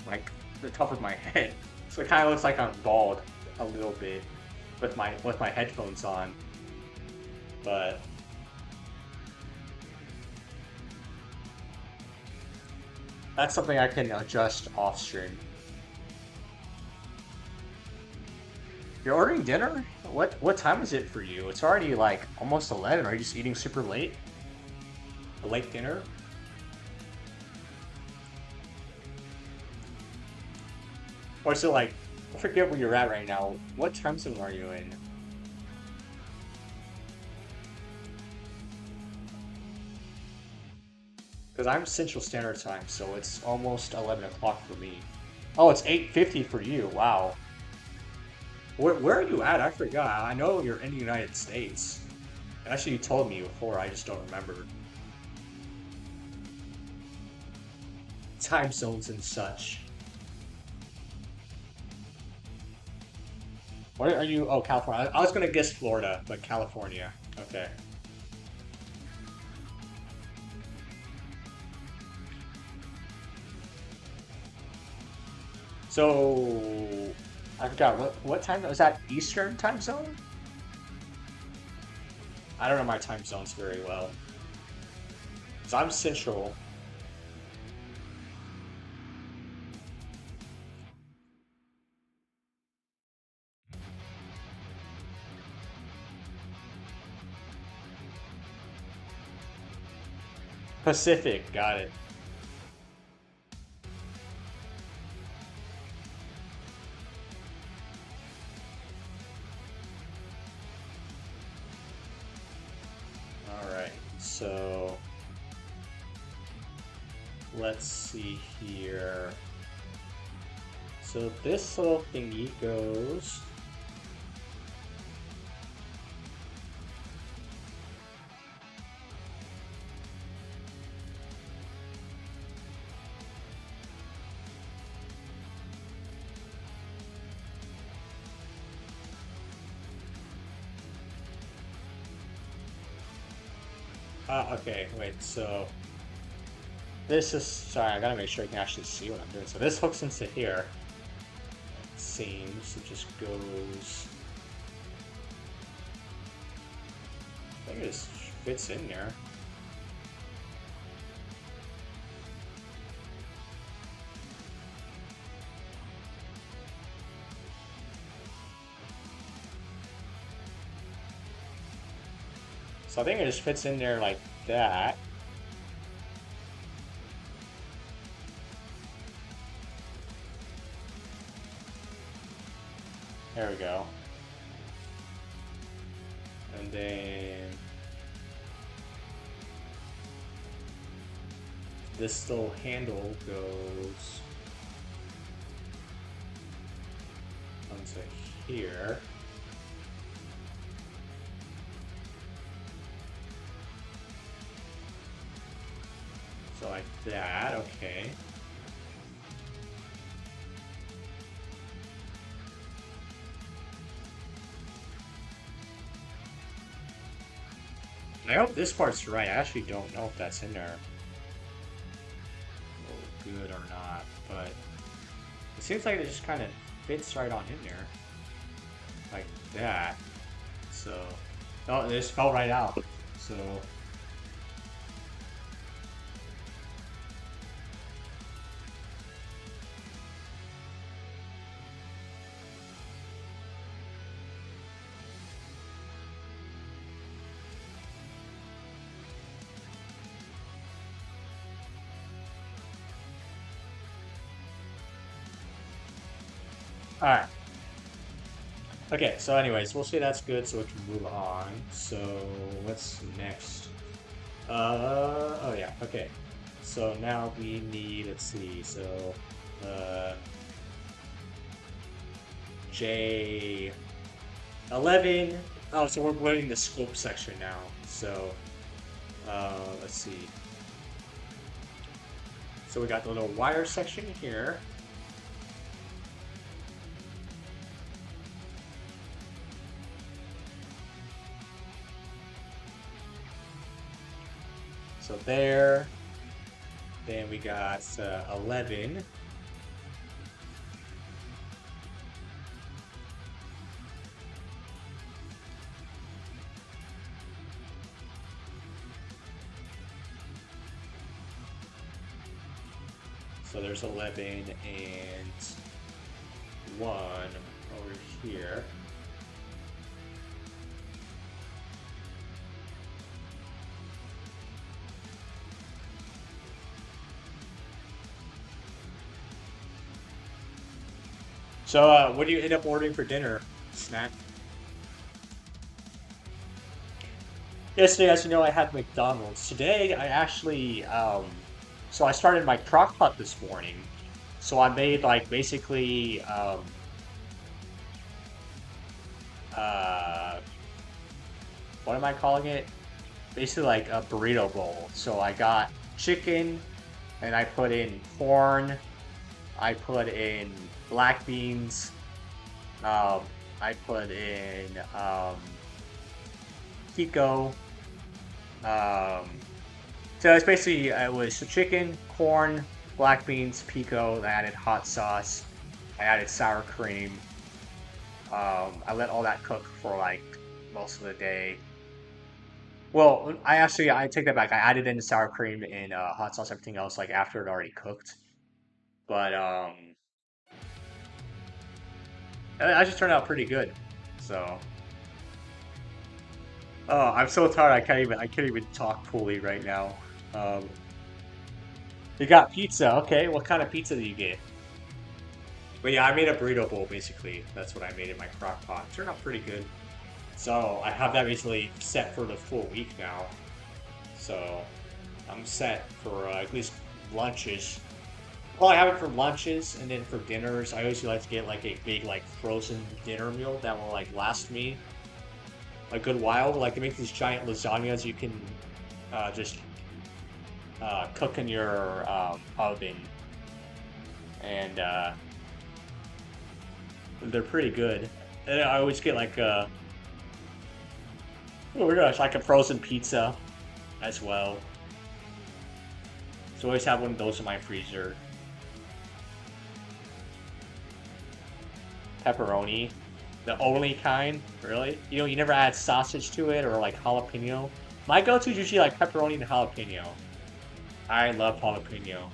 like the top of my head. So it kind of looks like I'm bald a little bit with my headphones on. But that's something I can adjust off stream. You're ordering dinner? What time is it for you? It's already like almost 11. Are you just eating super late? A late dinner? Or is it like, I forget where you're at right now. What time zone are you in? Because I'm Central Standard Time, so it's almost 11 o'clock for me. Oh, it's 8:50 for you. Wow. Where are you at? I forgot. I know you're in the United States. Actually, you told me before. I just don't remember. Time zones and such. What are you? Oh, California. I was gonna guess Florida, but California. Okay. So I forgot what time was that? Eastern time zone? I don't know my time zones very well. So I'm Central. Pacific, got it. Alright, so let's see here. So this little thingy goes. Okay, wait, so this is, sorry, I gotta make sure you can actually see what I'm doing. So this hooks into here. It seems it just goes, I think it just fits in there. So I think it just fits in there like that. There we go. And then this little handle goes onto here. So like that, okay. I hope this part's right. I actually don't know if that's in there. Oh, good or not, but it seems like it just kind of fits right on in there. Like that. So, oh, it just fell right out. So, alright. Okay, so anyways, we'll say that's good, so we can move on. So, what's next? Oh yeah, okay. So now we need, let's see, so, J11. Oh, so we're putting the scope section now. So, let's see. So we got the little wire section here. So there. Then we got 11. So there's 11 and 1 over here. So, what do you end up ordering for dinner, snack? Yesterday, as you know, I had McDonald's. Today, I actually, so I started my crock pot this morning. So I made like basically, uh, what am I calling it? Basically like a burrito bowl. So I got chicken, and I put in corn. I put in black beans. Um, I put in pico. Um, so it's basically it was chicken, corn, black beans, pico. I added hot sauce. I added sour cream. I let all that cook for like most of the day. Well, I take that back. I added in the sour cream and hot sauce, everything else like after it already cooked. But it just turned out pretty good. So, oh, I'm so tired. I can't even talk fully right now. Um, you got pizza. Okay, what kind of pizza do you get? But yeah, I made a burrito bowl basically. That's what I made in my crock pot. Turned out pretty good. So I have that basically set for the full week now. So I'm set for at least lunches. Well, I have it for lunches, and then for dinners, I always like to get like a big like frozen dinner meal that will like last me a good while. Like they make these giant lasagnas you can just cook in your oven, and they're pretty good. And I always get like oh my gosh, like a frozen pizza as well. So I always have one of those in my freezer. Pepperoni, the only kind, really? You know, you never add sausage to it or like jalapeno. My go-to is usually like pepperoni and jalapeno. I love jalapeno.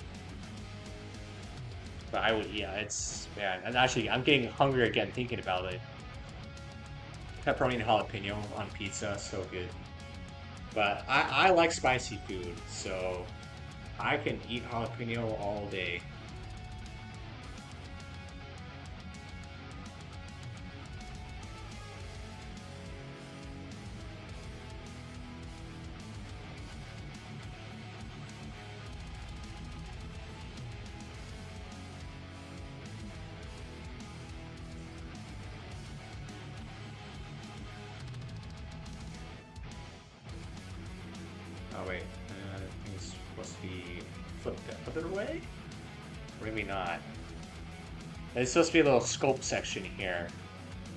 But I would, yeah, it's, man, and actually, I'm getting hungry again thinking about it. Pepperoni and jalapeno on pizza, so good. But I like spicy food, so I can eat jalapeno all day. other way? Maybe not. There's supposed to be a little scope section here,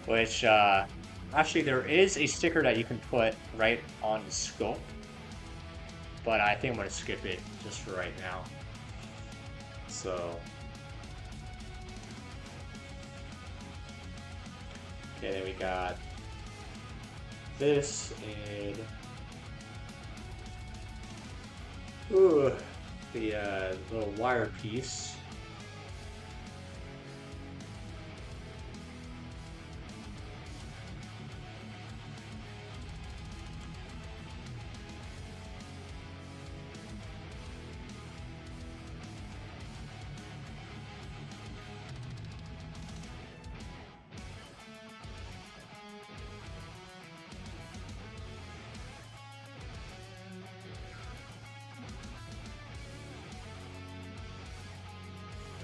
which, actually there is a sticker that you can put right on the scope, but I think I'm going to skip it just for right now. So... Okay, then we got this and... Ooh, the little wire piece.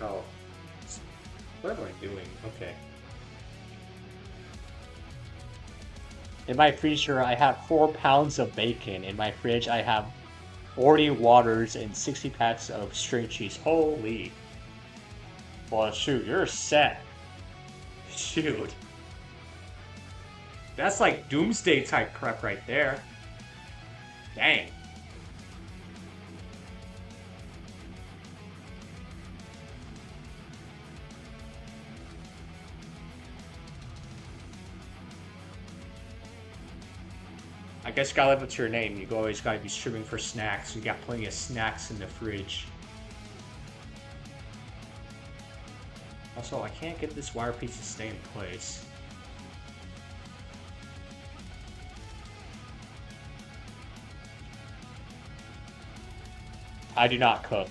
Oh, what am I doing? Okay. In my freezer, I have 4 pounds of bacon. In my fridge, I have 40 waters and 60 packs of string cheese. Holy. Well, shoot, you're set. Shoot. That's like doomsday type prep right there. Dang. I guess you gotta live up to your name. You always gotta be streaming for snacks. You got plenty of snacks in the fridge. Also, I can't get this wire piece to stay in place. I do not cook.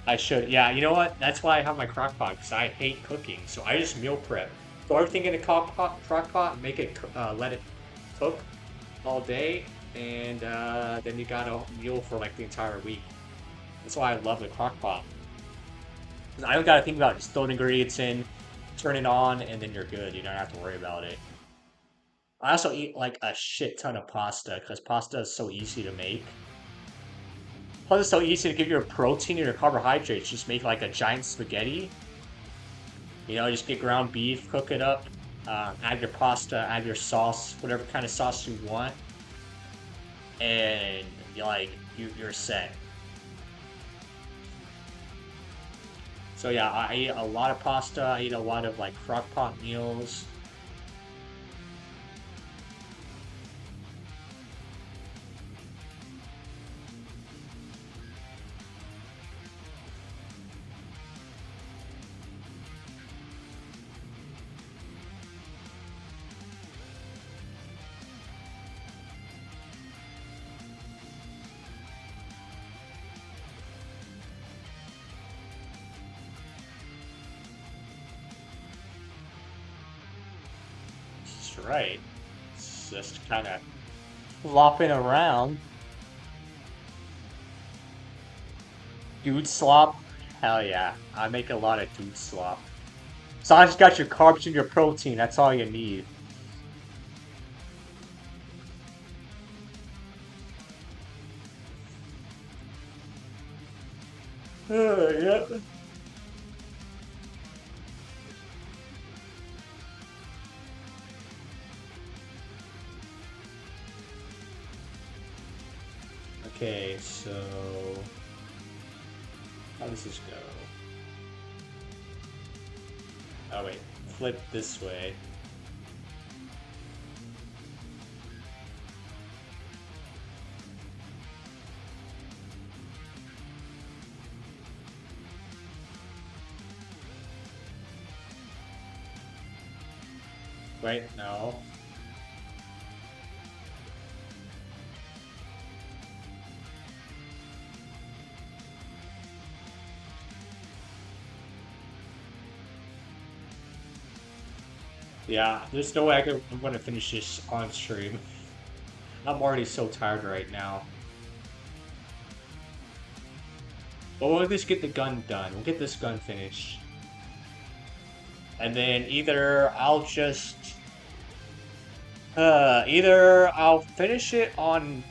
I should. Yeah, you know what? That's why I have my crock pot, because I hate cooking. So I just meal prep. Throw everything in a crock pot, make it, let it cook all day, and then you got a meal for like the entire week. That's why I love the crock pot. Because I don't gotta think about it. Just throw the ingredients in, turn it on, and then you're good. You don't have to worry about it. I also eat like a shit ton of pasta, because pasta is so easy to make. Plus, it's so easy to give your protein and your carbohydrates. Just make like a giant spaghetti. You know, just get ground beef, cook it up, add your pasta, add your sauce, whatever kind of sauce you want, and you're set. So yeah, I eat a lot of pasta. I eat a lot of like crock pot meals. That's right. It's just kind of flopping around. Dude slop? Hell yeah. I make a lot of dude slop. So I just got your carbs and your protein. That's all you need. Yep. Okay, so how does this go? Oh wait, flip this way. Wait, no. Yeah, there's no way I'm gonna finish this on stream. I'm already so tired right now. But we'll just get the gun done. We'll get this gun finished. And then either I'll just... either I'll finish it on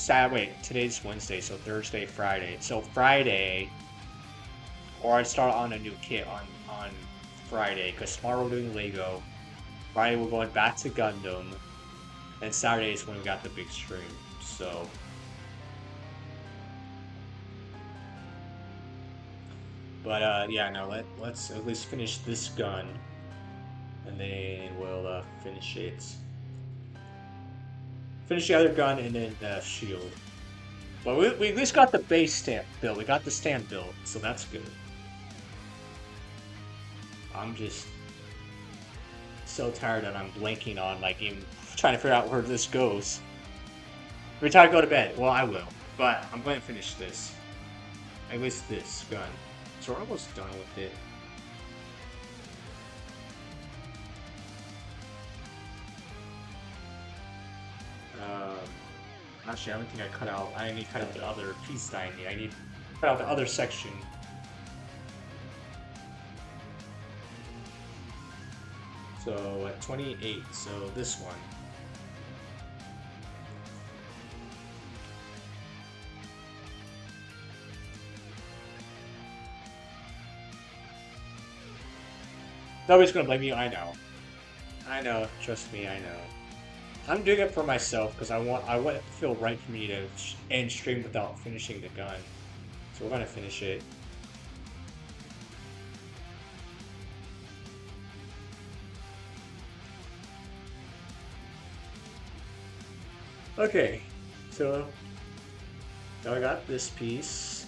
Wait, today's Wednesday, so Thursday, Friday. So Friday, or I start on a new kit on Friday, because tomorrow we're doing Lego. Friday we're going back to Gundam, and Saturday is when we got the big stream. So, but yeah, no, let's at least finish this gun, and then we'll finish it. Finish the other gun and then shield. But we at least got the base stamp built. We got the stamp built, so that's good. I'm just so tired that I'm blanking on, like, even trying to figure out where this goes. Every time I go to bed. Well, I will. But I'm going to finish this. At least this gun. So we're almost done with it. Actually, I don't think I cut out. I need to cut out the other piece that I need. I need to cut out the other section. So at 28, so this one. Nobody's gonna blame you, I know. I know, trust me, I know. I'm doing it for myself because I want it to feel right for me to end stream without finishing the gun. So we're gonna finish it. Okay, so now I got this piece.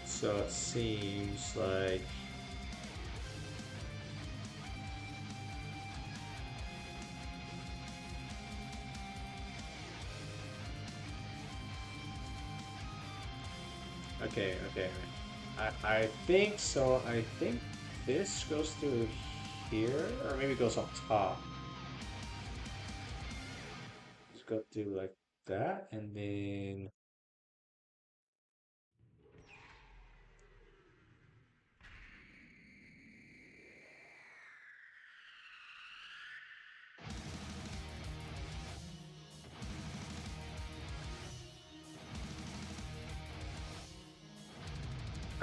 So it seems like okay. I think so. I think this goes through here, or maybe it goes on top. Let's go through like that, and then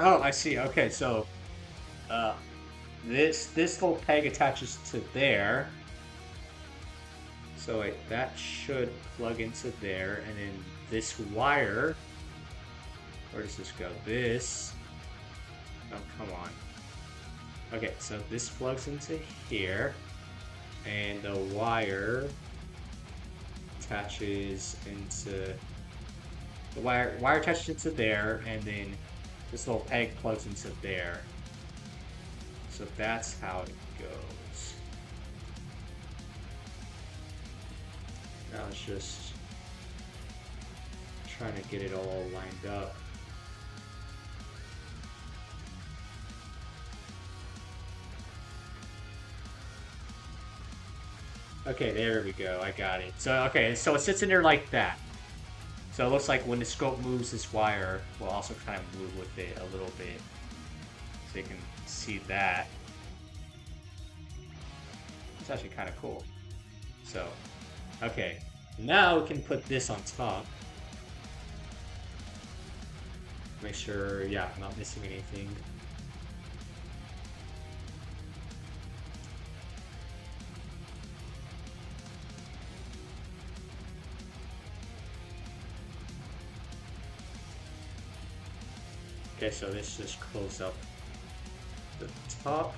oh, I see. Okay, so uh, this little peg attaches to there. So wait, that should plug into there, and then this wire. Where does this go? This. Oh, come on. Okay, so this plugs into here, and the wire attaches into the wire attaches into there, and then this little peg plugs into there. So that's how it goes. Now it's just trying to get it all lined up. Okay, there we go. I got it. So, okay, so it sits in there like that. So it looks like when the scope moves, this wire will also kind of move with it a little bit. So you can see that. It's actually kind of cool. So, okay. Now we can put this on top. Make sure, yeah, I'm not missing anything. Okay, so let's just close up the top.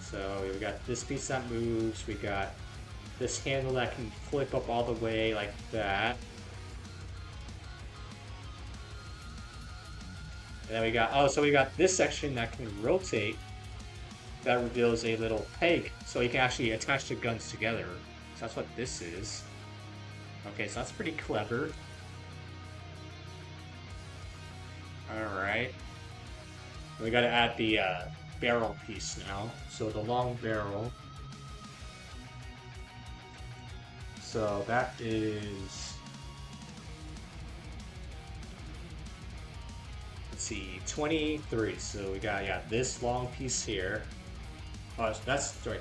So we got this piece that moves, we got this handle that can flip up all the way like that. And then we got, oh, so we got this section that can rotate, that reveals a little peg, so you can actually attach the guns together. So that's what this is. Okay, so that's pretty clever. Alright. We gotta add the barrel piece now. So the long barrel. So that is, let's see, 23. So we got, yeah, this long piece here. Oh, that's right.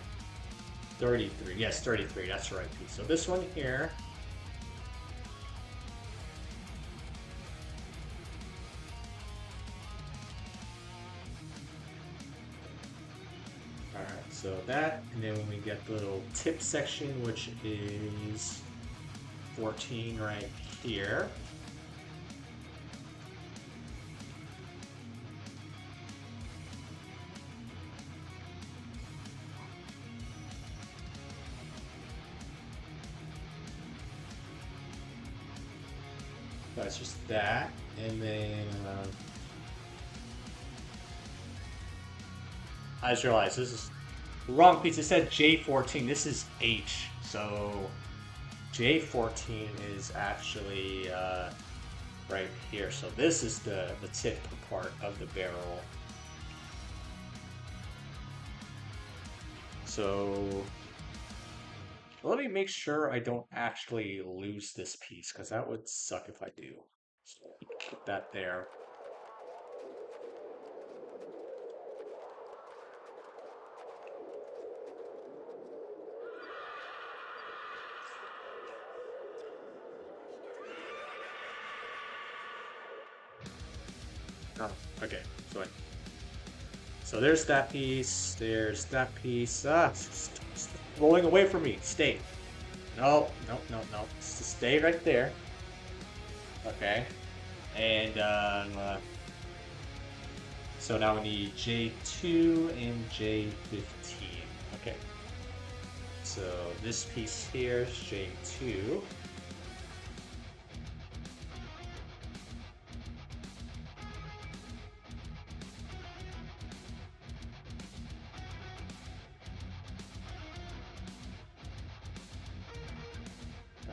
33. Yes, 33. That's the right piece. So this one here. All right. So that, and then when we get the little tip section, which is 14 right here. That's just that, and then I just realized this is the wrong piece. It said J14. This is H. So J14 is actually right here. So this is the tip part of the barrel. So let me make sure I don't actually lose this piece, because that would suck if I do. So put that there. Oh, okay. So there's that piece. There's that piece. Ah, it's rolling away from me. Stay. No, no, no, no. Stay right there. Okay. And so now we need J2 and J15. Okay. So this piece here is J2.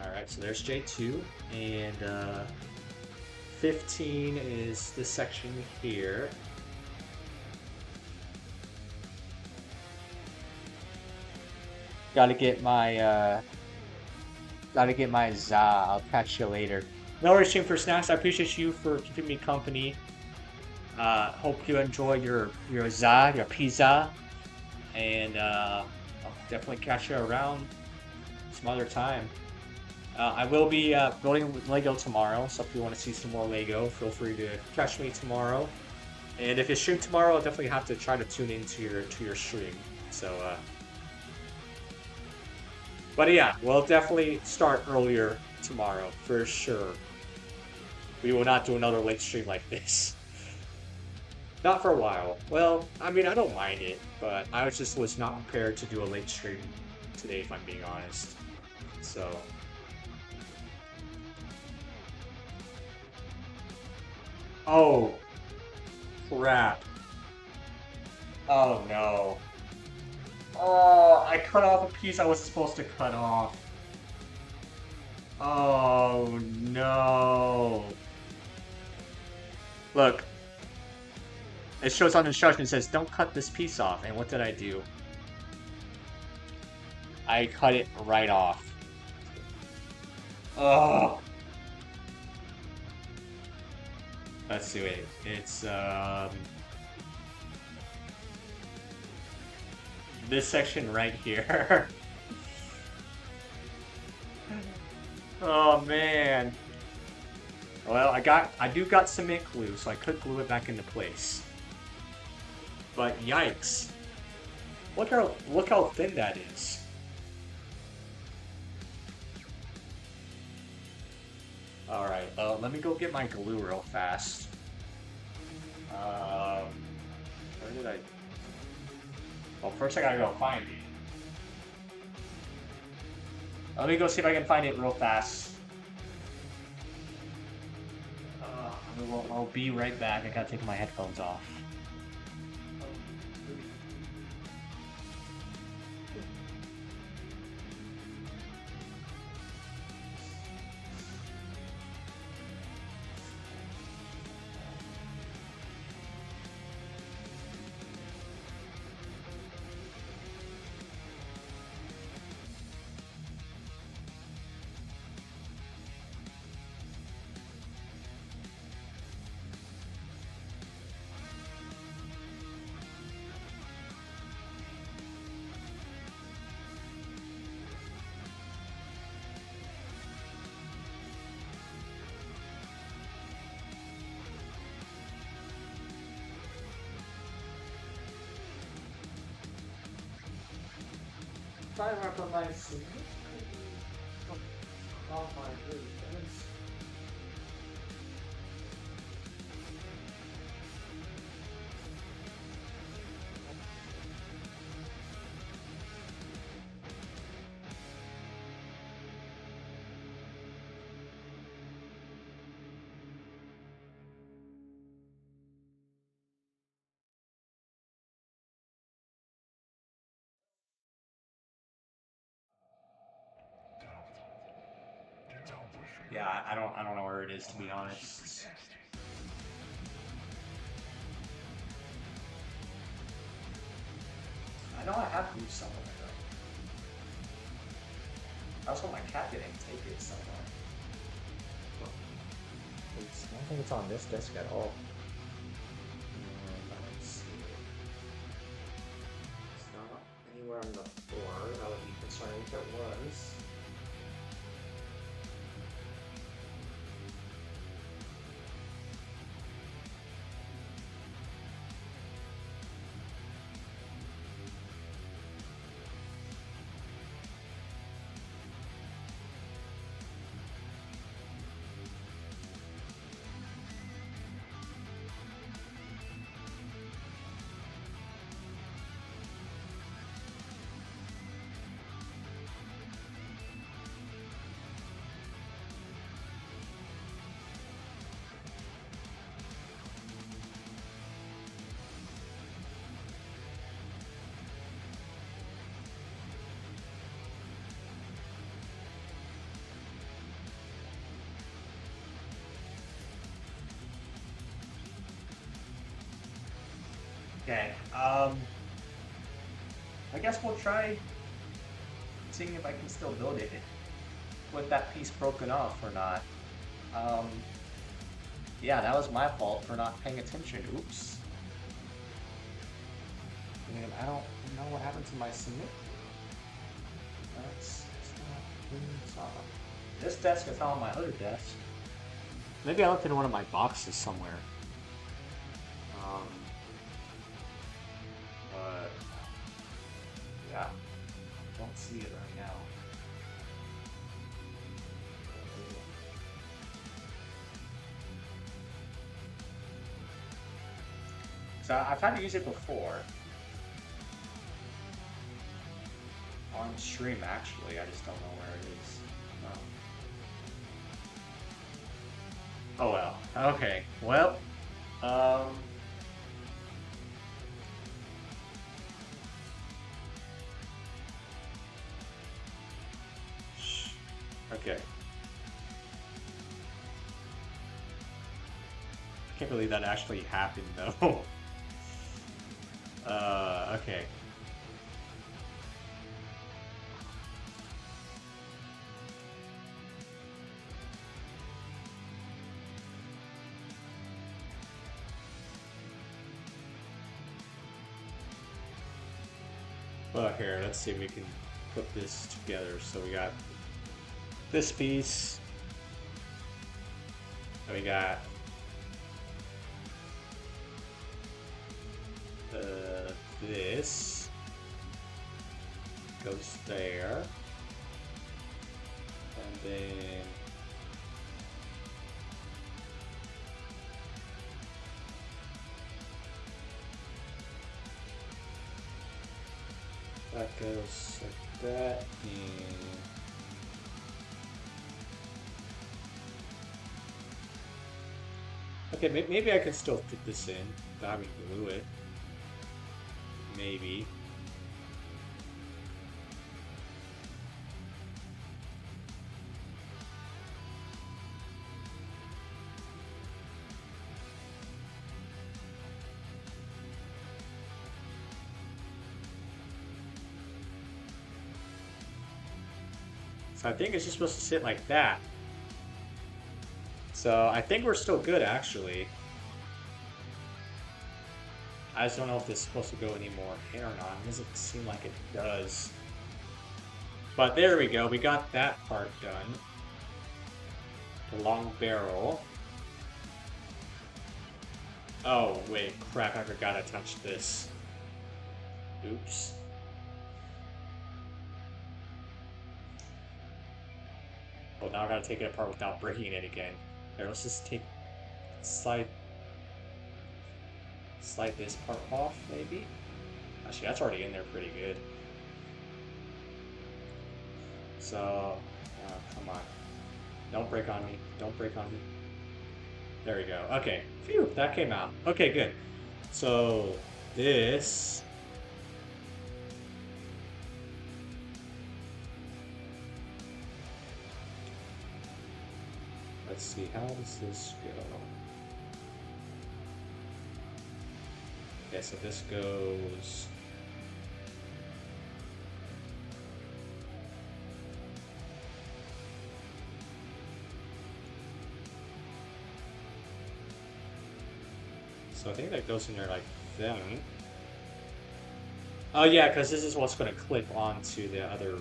Alright, so there's J2, and 15 is this section here. Gotta get my za. I'll catch you later. No worries, Stream for Snacks. I appreciate you for keeping me company. Hope you enjoy your za, your pizza, and I'll definitely catch you around some other time. I will be building Lego tomorrow, so if you want to see some more Lego, feel free to catch me tomorrow. And if you stream tomorrow, I'll definitely have to try to tune into your stream. So, but yeah, we'll definitely start earlier tomorrow for sure. We will not do another late stream like this. Not for a while. Well, I mean, I don't mind it, but I was not prepared to do a late stream today, if I'm being honest. So. Oh, crap. Oh no. Oh, I cut off a piece I was supposed to cut off. Oh no. Look. It shows on the instruction, it says, don't cut this piece off. And what did I do? I cut it right off. Oh. Let's see, wait. It's, this section right here. Oh, man. Well, I do got cement glue, so I could glue it back into place. But yikes. Look how thin that is. Alright, let me go get my glue real fast. Where did I... Well, first I gotta go find it. Let me go see if I can find it real fast. I'll be right back. I gotta take my headphones off. try to work on my sleep. Oh my goodness. Yeah, I don't know where it is to be honest. I know I have to use somewhere though. I also my cat didn't take it somewhere. I don't think it's on this desk at all. I don't see it. It's not anywhere on the floor. That would be concerning if it was. Okay, I guess we'll try seeing if I can still build it with that piece broken off or not. Um, yeah, that was my fault for not paying attention. Oops. And I don't know what happened to my submit. That's not this desk is not on my other desk. Maybe I left it in one of my boxes somewhere. But yeah, don't see it right now. So I've had to use it before on stream. Actually, I just don't know where it is. Oh well. Okay. Well. Okay. I can't believe that actually happened though. Okay. Well, here, let's see if we can put this together. So we got this piece. And we got this goes there, and then that goes like that, and okay, maybe I can still fit this in without having to glue it. Maybe. So I think it's just supposed to sit like that. So I think we're still good actually. I just don't know if this is supposed to go any more in or not. It doesn't seem like it does. But there we go. We got that part done. The long barrel. Oh, wait. Crap, I forgot I touched this. Oops. Well, now I gotta take it apart without breaking it again. Here, let's just slide this part off, maybe? Actually, that's already in there pretty good. So, come on. Don't break on me. Don't break on me. There we go. Okay. Phew, that came out. Okay, good. So, this... Let's see, how does this go? Okay, so this goes... So I think that goes in there like that. Oh yeah, because this is what's going to clip onto the other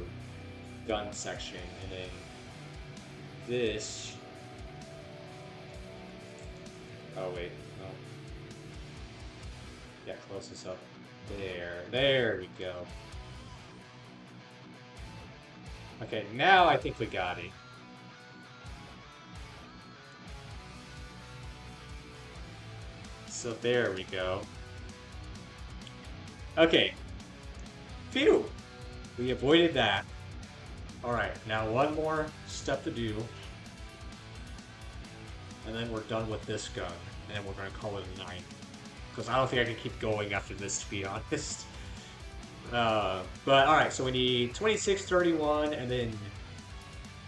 gun section, and then this... Oh wait, no. Yeah, close this up. There we go. Okay, now I think we got it. So there we go. Okay. Phew! We avoided that. Alright, now one more step to do. And then we're done with this gun. And we're going to call it a 9. Because I don't think I can keep going after this, to be honest. But alright, so we need 26, 31, and then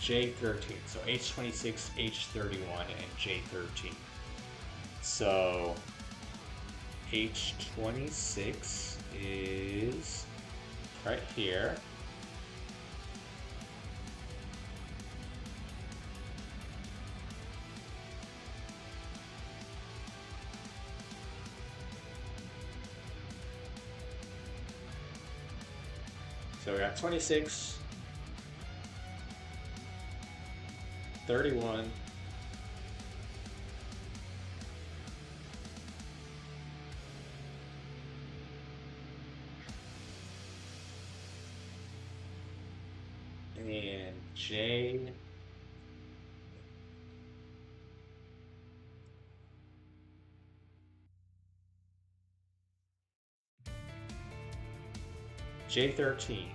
J13. So H26, H31, and J13. So H26 is right here. So we got 26, 31, and J. J13.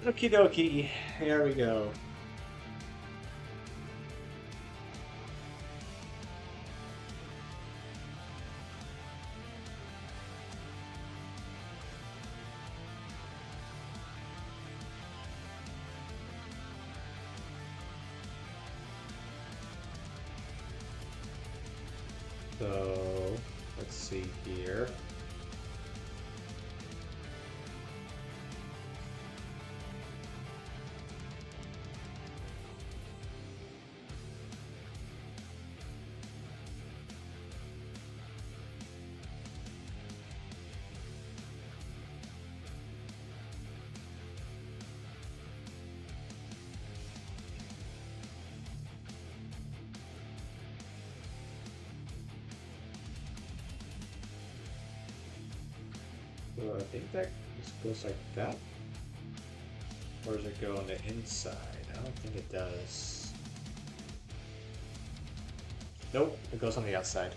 Okie dokie, here we go. So, let's see here. So I think that just goes like that. Or does it go on the inside? I don't think it does. Nope, it goes on the outside.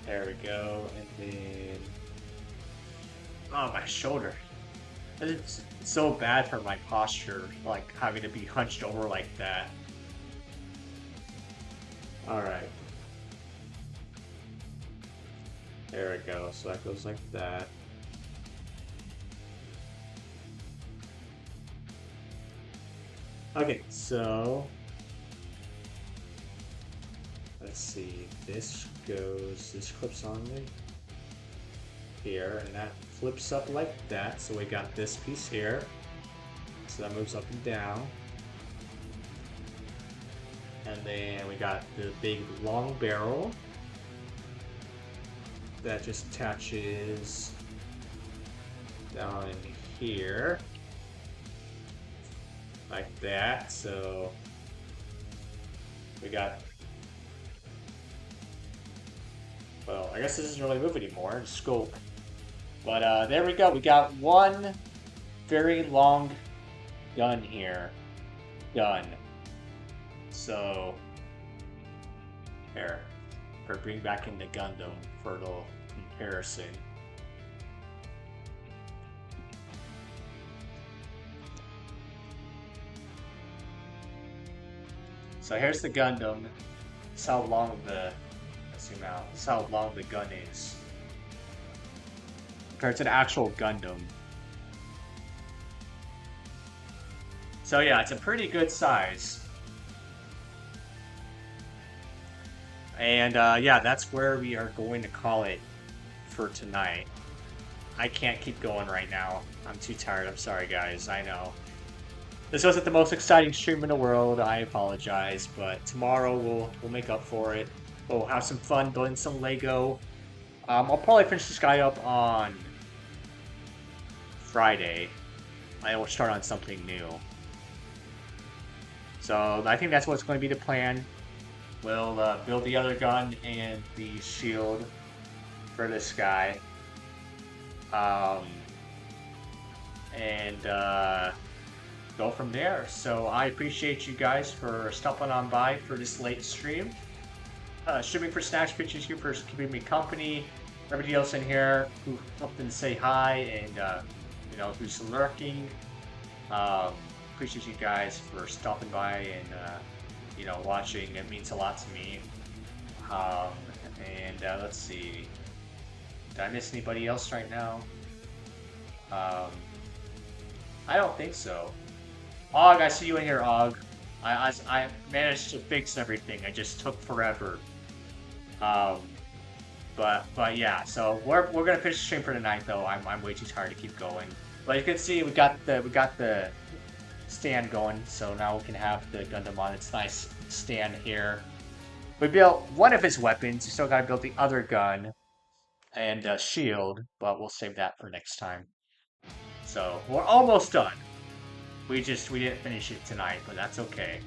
There we go, and then... Oh, my shoulder. It's so bad for my posture, like having to be hunched over like that. Alright. There we go, so that goes like that. Okay, so... Let's see, this clips on me here, and that flips up like that, so we got this piece here. So that moves up and down. And then we got the big long barrel that just attaches down in here like that. So we got, well, I guess this doesn't really move anymore, the scope. But there we go. We got one very long gun here. Done. So here, we're bring back in the Gundam for the comparison. So here's the Gundam. This is how long the, let's zoom out. This is how long the gun is compared to the actual Gundam. So yeah, it's a pretty good size. And yeah, that's where we are going to call it for tonight. I can't keep going right now. I'm too tired. I'm sorry, guys. I know. This wasn't the most exciting stream in the world. I apologize, but tomorrow we'll make up for it. We'll have some fun building some Lego. I'll probably finish this guy up on Friday. I will start on something new. So I think that's what's going to be the plan. We'll build the other gun and the shield for this guy. And go from there. So I appreciate you guys for stopping on by for this late stream. Streaming for Snacks Pictures here for keeping me company. Everybody else in here who popped in to say hi and you know, who's lurking. Appreciate you guys for stopping by and you know, watching. It means a lot to me. And let's see. Did I miss anybody else right now? I don't think so. Og, I see you in here, Og. I managed to fix everything. It just took forever. But yeah. So we're gonna finish the stream for tonight, though. I'm way too tired to keep going. But you can see we got the stand going. So now we can have the Gundam on its nice stand here. We built one of his weapons. We still gotta build the other gun and shield, but we'll save that for next time. So we're almost done. We didn't finish it tonight, but that's okay.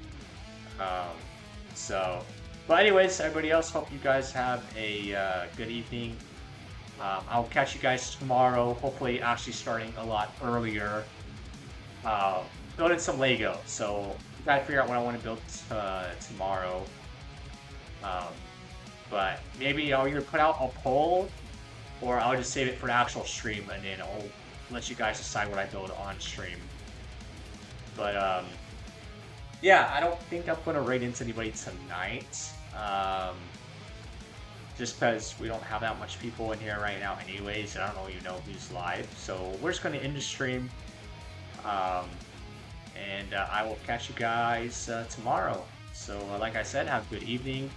But anyways, everybody else, hope you guys have a good evening. I'll catch you guys tomorrow. Hopefully, actually starting a lot earlier. Building some Lego, so gotta figure out what I want to build tomorrow. But maybe I'll either put out a poll, or I'll just save it for the actual stream, and then I'll let you guys decide what I build on stream. But yeah, I don't think I'm gonna raid into anybody tonight. Just because we don't have that much people in here right now anyways, and I don't even know who's live. So we're just gonna end the stream. And I will catch you guys tomorrow. So like I said, have a good evening.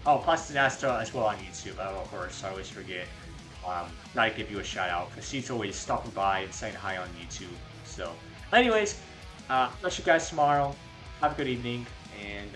Oh, plus Disaster as well on YouTube. Oh, of course, I always forget. Gotta give you a shout out because she's always stopping by and saying hi on YouTube. So anyways, catch you guys tomorrow. Have a good evening, and